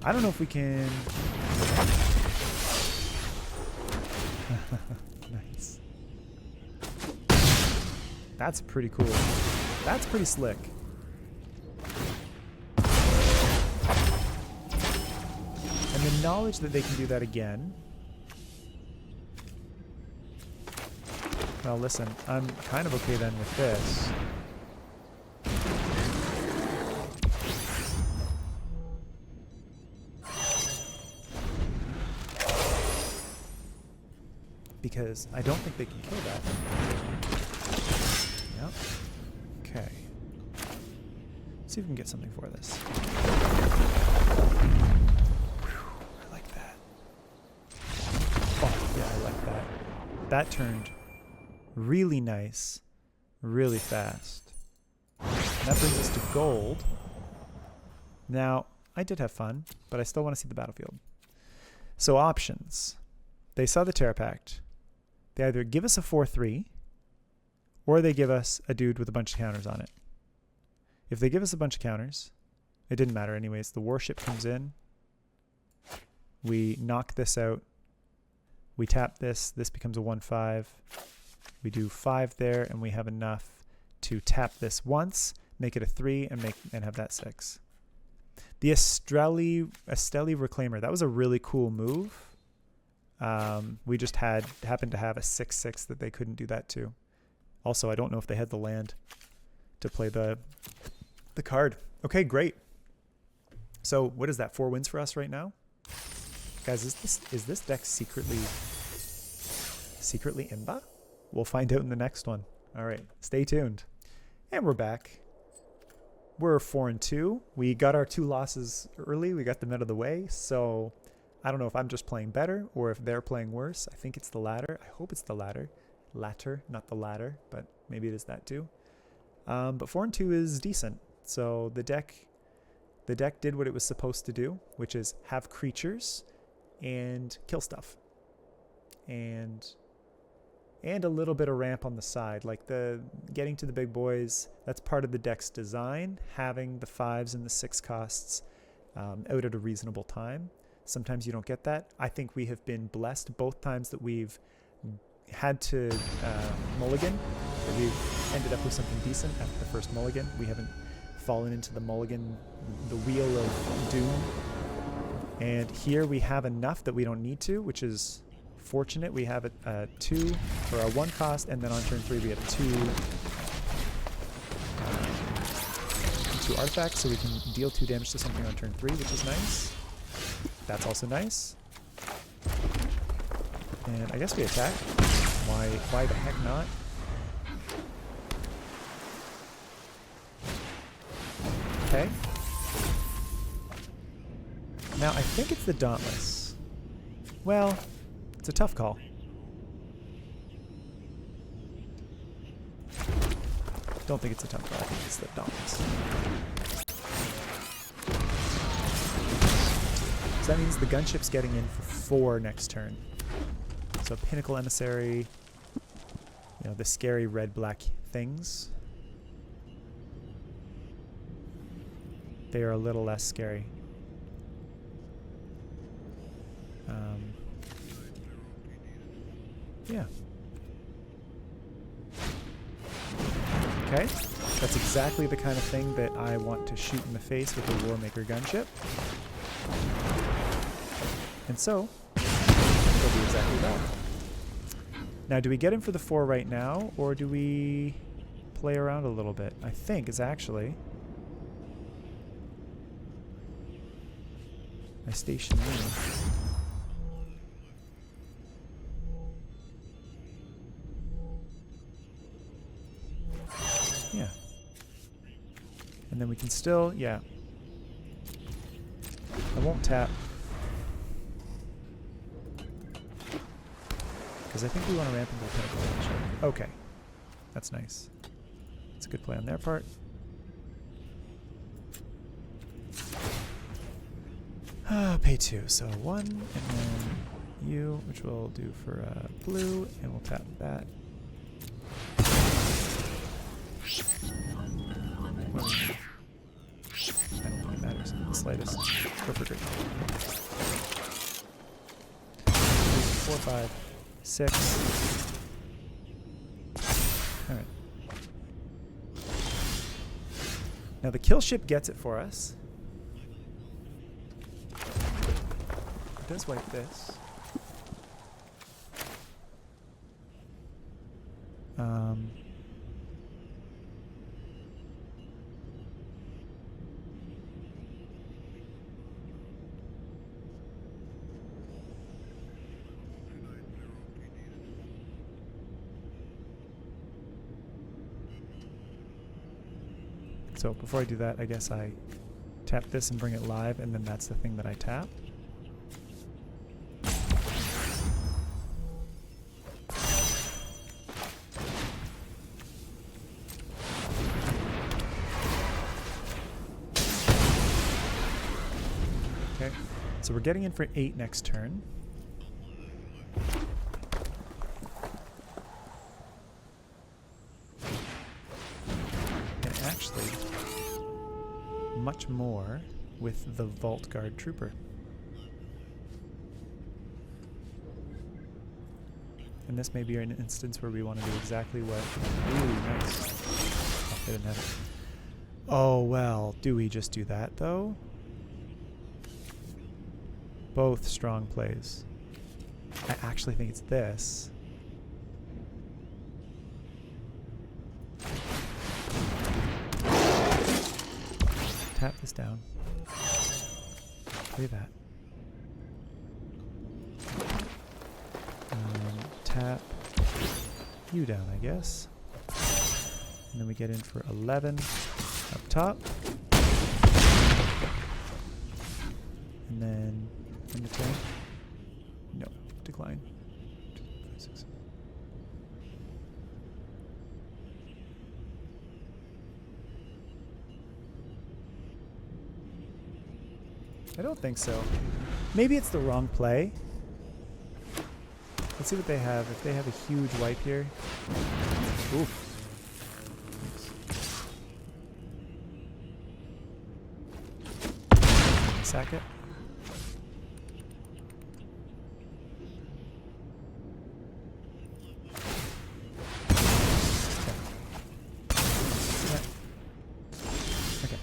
I don't know if we can... Nice. That's pretty cool. That's pretty slick. And the knowledge that they can do that again... Well, listen, I'm kind of okay then with this. Because I don't think they can kill that. Yep. Okay. Let's see if we can get something for this. Whew, I like that. Oh, yeah, I like that. That turned really nice, really fast. And that brings us to gold. Now, I did have fun, but I still want to see the battlefield. So options. They saw the Terra Pact. They either give us a 4-3, or they give us a dude with a bunch of counters on it. If they give us a bunch of counters, it didn't matter anyways. The warship comes in. We knock this out. We tap this. This becomes a 1-5. We do 5 there, and we have enough to tap this once, make it a 3, and have that 6. The Esteli Reclaimer, that was a really cool move. We just happened to have a 6-6 that they couldn't do that to. Also, I don't know if they had the land to play the card. Okay, great. So what is that? 4 wins for us right now, guys. Is this deck secretly Imba? We'll find out in the next one. All right, stay tuned. And we're back. We're 4-2. We got our 2 losses early. We got them out of the way. So I don't know if I'm just playing better or if they're playing worse. I think it's the latter. I hope it's the latter. Latter, not the latter, but maybe it is that too. But 4-2 is decent. So the deck did what it was supposed to do, which is have creatures and kill stuff. And a little bit of ramp on the side, like the getting to the big boys. That's part of the deck's design, having the 5s and the 6 costs out at a reasonable time. Sometimes you don't get that. I think we have been blessed both times that we've had to mulligan. That we've ended up with something decent after the first mulligan. We haven't fallen into the mulligan, the wheel of doom. And here we have enough that we don't need to, which is fortunate. We have a 2 for our 1 cost, and then on turn 3 we have 2 artifacts, so we can deal 2 damage to something on turn 3, which is nice. That's also nice. And I guess we attack. Why the heck not? Okay. Now I think it's the Dauntless. Well, it's a tough call. Don't think it's a tough call. I think it's the Dauntless. So that means the gunship's getting in for 4 next turn. So Pinnacle Emissary, you know, the scary red-black things. They are a little less scary. Yeah. Okay, that's exactly the kind of thing that I want to shoot in the face with the Warmaker gunship. And so, it'll do exactly that. Now, do we get him for the 4 right now, or do we play around a little bit? I think it's actually... I station me. Yeah. And then we can still, yeah. I won't tap. Because I think we want to ramp into the Pinnacle. Okay. That's nice. It's a good play on their part. Pay 2. So 1, and then you, which we'll do for blue, and we'll tap that. I don't think it matters in the slightest. Go for green. 3, 4, 5, 6. All right. Now the kill ship gets it for us. It does wipe this. So before I do that, I guess I tap this and bring it live, and then that's the thing that I tap. Okay, so we're getting in for 8 next turn. Actually, much more with the Vault Guard Trooper. And this may be an instance where we want to do exactly what... Ooh, nice. Oh, they didn't have it. Oh, well, do we just do that, though? Both strong plays. I actually think it's this. Tap this down. Play that. Tap you down, I guess. And then we get in for 11 up top. And then in the tank. No, decline. 2, 5, 6. I don't think so. Maybe it's the wrong play. Let's see what they have. If they have a huge wipe here. Oof. Sack it. Okay.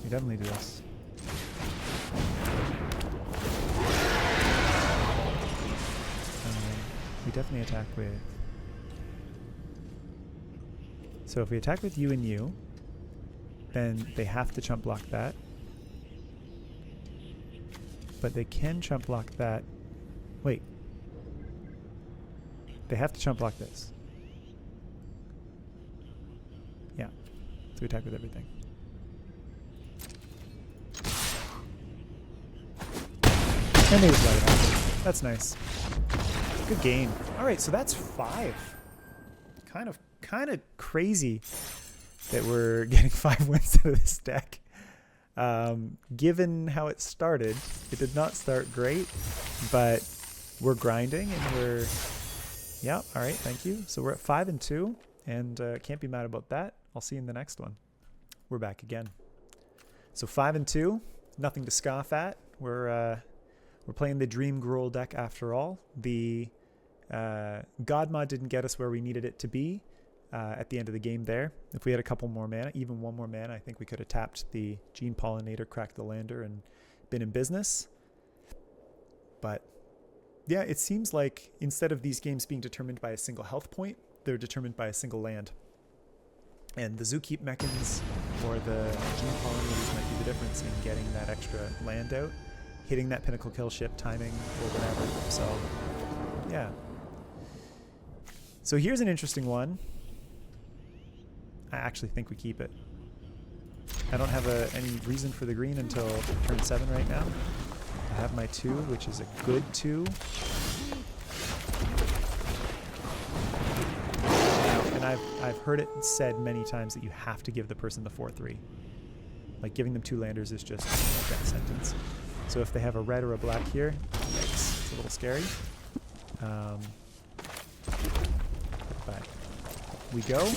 We definitely do this. We definitely attack with... So if we attack with you and you, then they have to chump block that. But they can chump block that. Wait. They have to chump block this. Yeah. So we attack with everything. And they just let it out. That's nice. Good game. All right, so that's 5. Kind of crazy that we're getting 5 wins out of this deck. Given how it started, it did not start great, but we're grinding and we're... Yeah, all right, thank you. So we're at 5 and 2, and can't be mad about that. I'll see you in the next one. We're back again. So 5 and 2, nothing to scoff at. We're playing the Dream Gruul deck after all. The God Mod didn't get us where we needed it to be at the end of the game there. If we had a couple more mana, even one more mana, I think we could have tapped the Gene Pollinator, cracked the lander, and been in business. But yeah, it seems like instead of these games being determined by a single health point, they're determined by a single land. And the Zookeep Mechans or the Gene Pollinators might be the difference in getting that extra land out, hitting that Pinnacle Kill Ship timing or whatever. So yeah. So here's an interesting one. I actually think we keep it. I don't have any reason for the green until turn 7 right now. I have my 2, which is a good 2. And I've heard it said many times that you have to give the person the 4/3. Like giving them 2 landers is just a death sentence. So if they have a red or a black here, it's a little scary. But we go.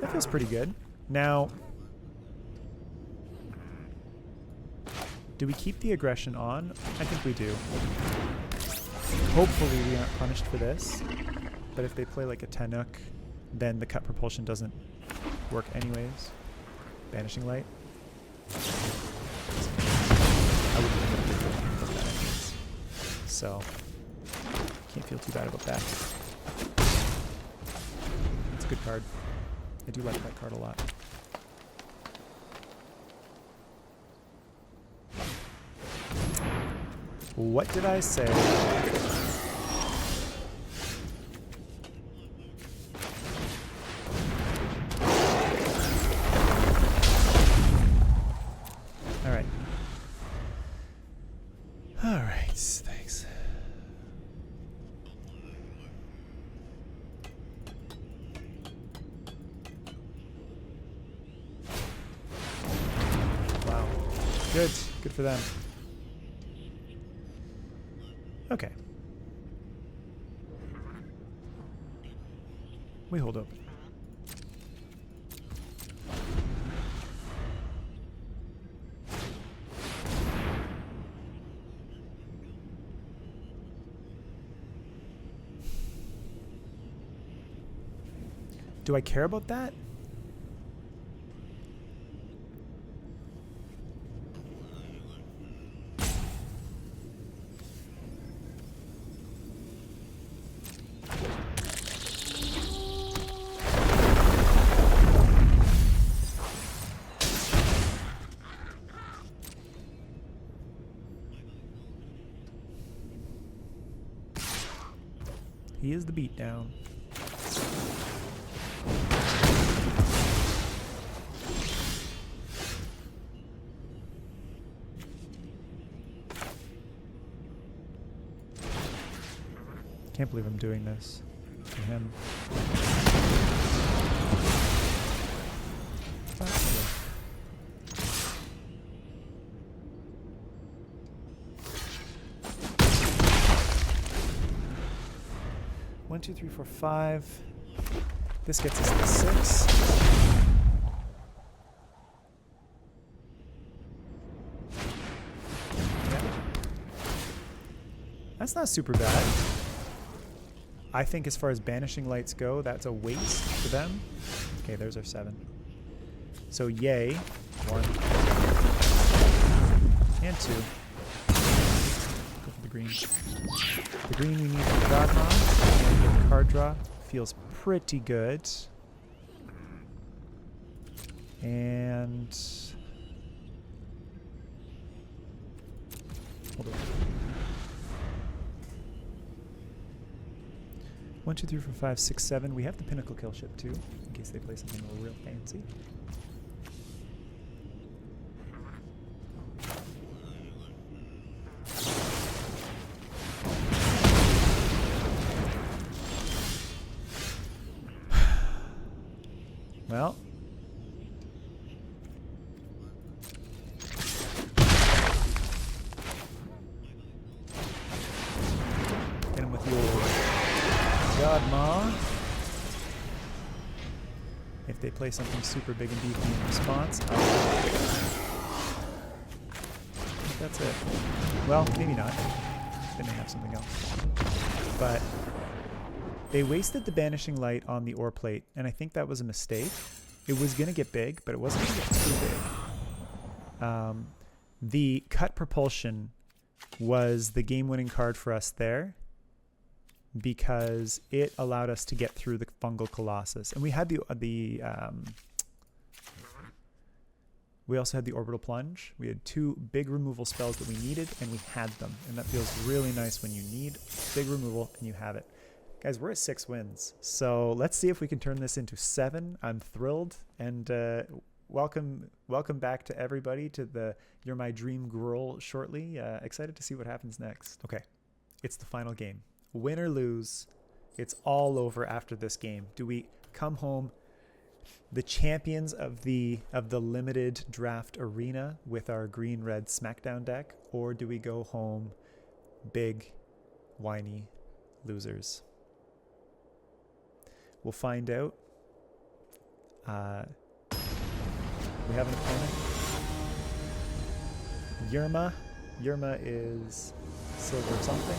That feels pretty good. Now, Do we keep the aggression on? I think we do. Hopefully we aren't punished for this. But if they play like a Tenuk, then the cut propulsion doesn't work anyways. Banishing Light. I wouldn't even feel about that anyways. So, can't feel too bad about that. It's a good card. I do like that card a lot. What did I say? Alright. Alright, thanks. Wow. Good. Good for them. Okay. We hold open. Do I care about that? He is the beatdown. Can't believe I'm doing this to him. One, two, three, four, five. This gets us to 6. Yeah. That's not super bad. I think as far as banishing lights go, that's a waste for them. Okay, there's our 7. So yay. 1. And 2. Go for the green. The green we need for Godmon. And get the card draw. Feels pretty good. And hold on. 1, 2, 3, 4, 5, 6, 7. We have the Pinnacle kill ship too, in case they play something real fancy. Well. Hit him with the old Godma. If they play something super big and beefy in response, I think that's it. Well, maybe not. They may have something else. But they wasted the Banishing Light on the ore plate, and I think that was a mistake. It was going to get big, but it wasn't going to get too big. The Cut Propulsion was the game-winning card for us there because it allowed us to get through the Fungal Colossus. And we had we also had the Orbital Plunge. We had 2 big removal spells that we needed, and we had them. And that feels really nice when you need big removal and you have it. Guys, we're at 6 wins, so let's see if we can turn this into 7. I'm thrilled, and welcome back to everybody to the You're My Dream Gruul shortly. Excited to see what happens next. Okay, it's the final game. Win or lose, it's all over after this game. Do we come home the champions of the limited draft arena with our green-red SmackDown deck, or do we go home big, whiny losers? We'll find out. We have an opponent Yerma. Yerma is silver something.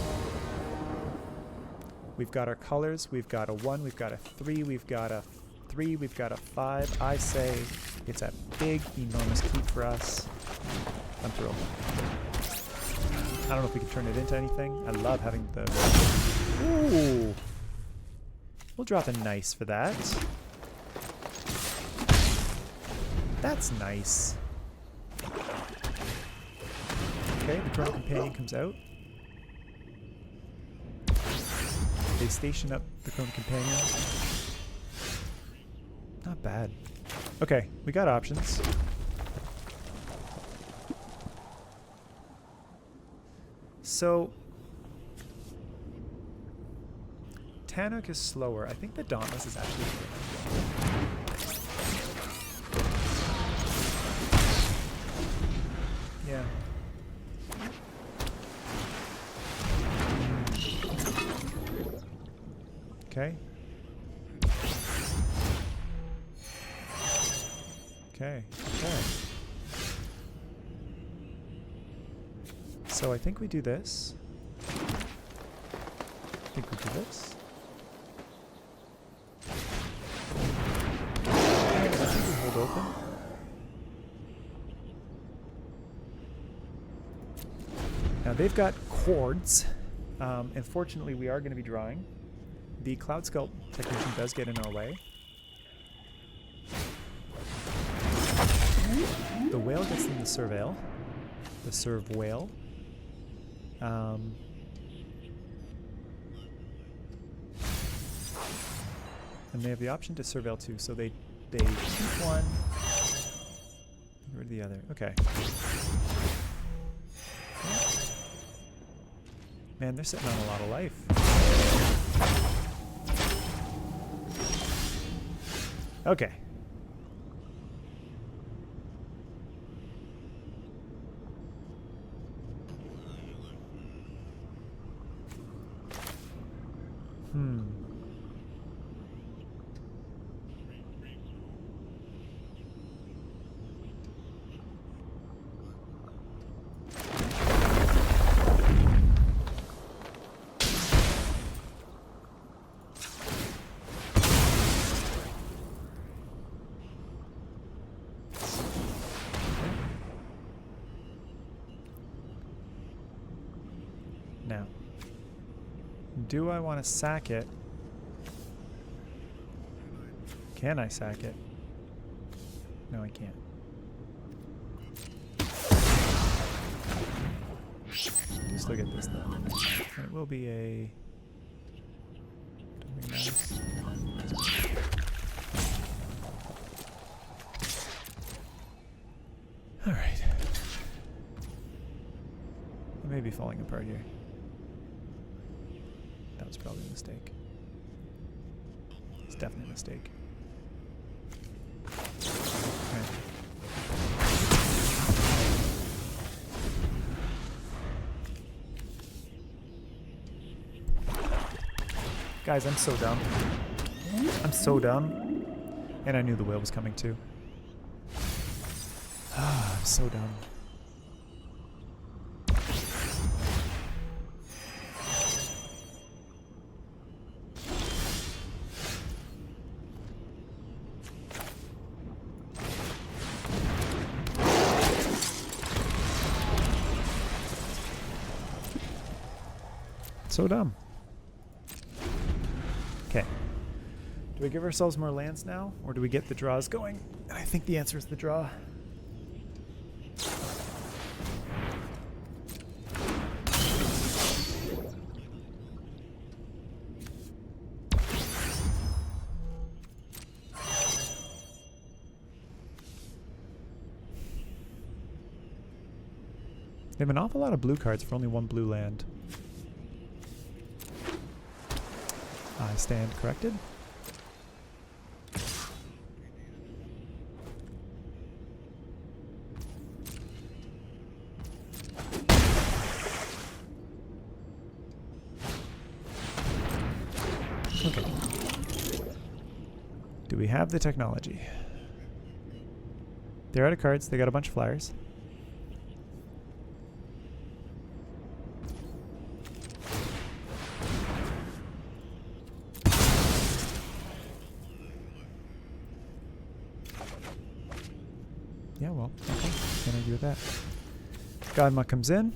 We've got our colors. We've got a 1, we've got a 3, we've got a 3, we've got a 5. I say it's a big, enormous keep for us. I'm thrilled. I don't know if we can turn it into anything. I love having the... Ooh! We'll drop a nice for that. That's nice. Okay, the Chrome Companion comes out. They station up the Chrome Companion. Not bad. Okay, we got options. So, Tannock is slower. I think the Dauntless is actually yeah. Okay. Okay. Okay. So I think we do this. I think we do this. I think we hold open. Now they've got chords. Unfortunately, we are going to be drawing. The Cloud Sculpt Technician does get in our way. The whale gets in the Surveil. The Serve Whale. And they have the option to Surveil too, so they keep one, get rid of the other. Okay. Man, they're sitting on a lot of life. Okay. Now, do I want to sack it? Can I sack it? No, I can't. Just look at this though. And it will be a... Don't think matters. Alright. I may be falling apart here. That was probably a mistake. It's definitely a mistake. Okay. Guys, I'm so dumb. I'm so dumb. And I knew the whale was coming too. I'm so dumb. So dumb. Okay. Do we give ourselves more lands now, or do we get the draws going? I think the answer is the draw. They have an awful lot of blue cards for only one blue land. I stand corrected. Okay. Do we have the technology? They're out of cards. They got a bunch of flyers. Yeah, well, okay. Can't argue with that. Godma comes in.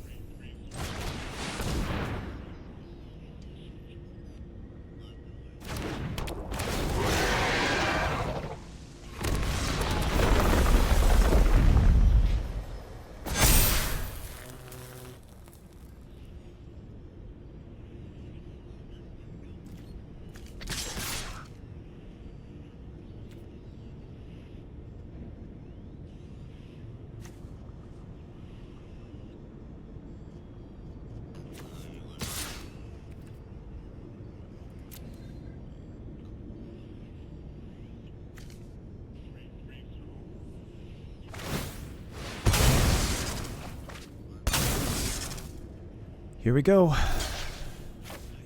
Here we go.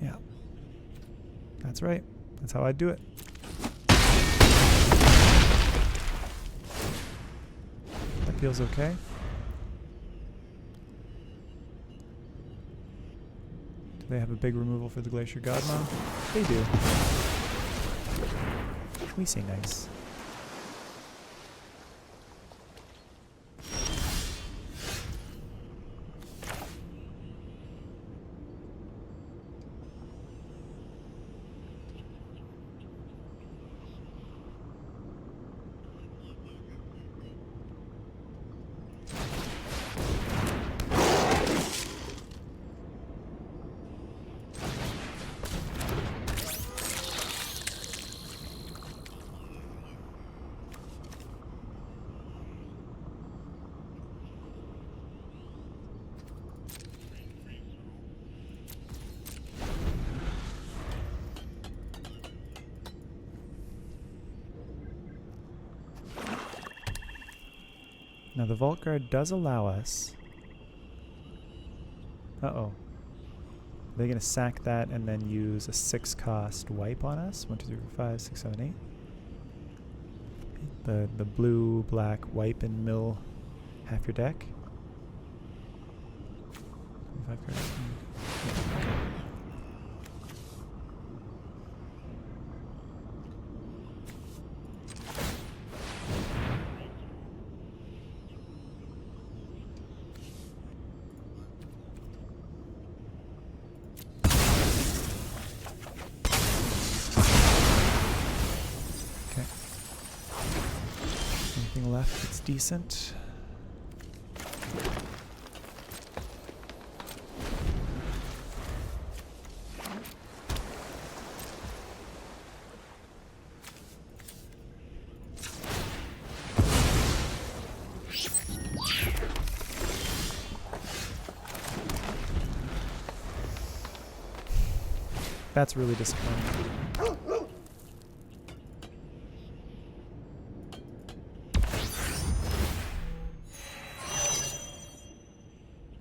Yeah. That's right. That's how I'd do it. That feels okay. Do they have a big removal for the Glacier Godma? They do. We say nice. Now the Vault Guard does allow us... Uh-oh. Are they going to sack that and then use a 6-cost wipe on us? 1, 2, 3, 4, 5, 6, 7, 8. The blue, black, wipe and mill half your deck. 5 cards. Yeah, okay. Left that's decent. That's really disappointing.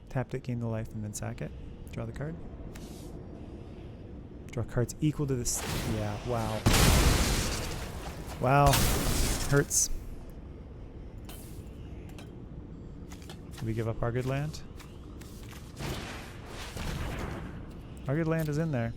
Tap it, gain the life, and then sack it. Draw the card. Draw cards equal to this. Yeah, wow. Wow. Hurts. Do we give up our good land? Our good land is in there.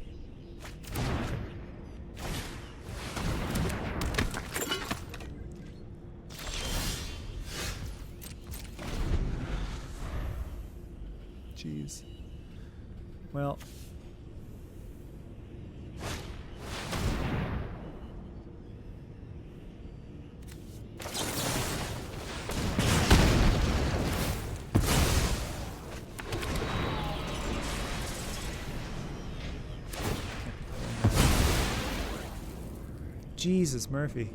Jeez. Well. Jesus, Murphy.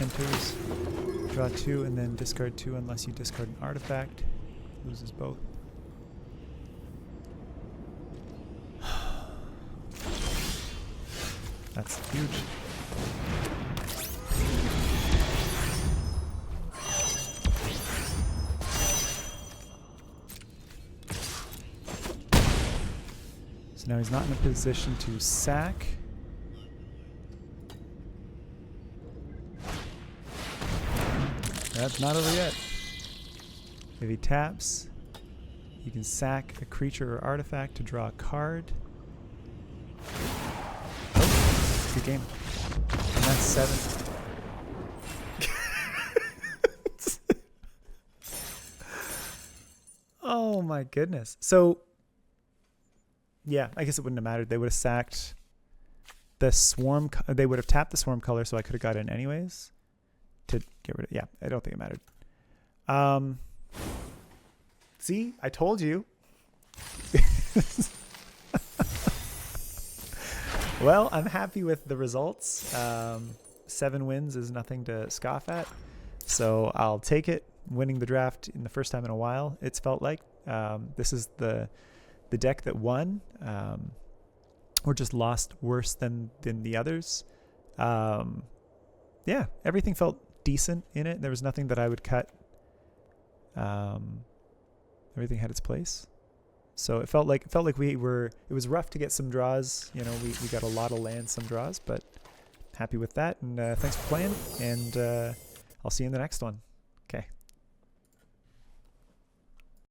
enters. Draw 2 and then discard 2 unless you discard an artifact. Loses both. That's huge. So now he's not in a position to sack. That's not over yet. If he taps, you can sack a creature or artifact to draw a card. Oh, good game. And that's 7. Oh my goodness. So, yeah, I guess it wouldn't have mattered. They would have sacked the swarm. They would have tapped the swarm color, so I could have got in anyways. To get rid of, yeah, I don't think it mattered. See, I told you. Well, I'm happy with the results. 7 wins is nothing to scoff at, so I'll take it. Winning the draft in the first time in a while, it's felt like. This is the deck that won, or just lost worse than the others. Yeah, everything felt decent in it. There was nothing that I would cut. Everything had its place. So it felt like we were. It was rough to get some draws. You know, we got a lot of land, some draws, but happy with that. And thanks for playing. And I'll see you in the next one. Okay.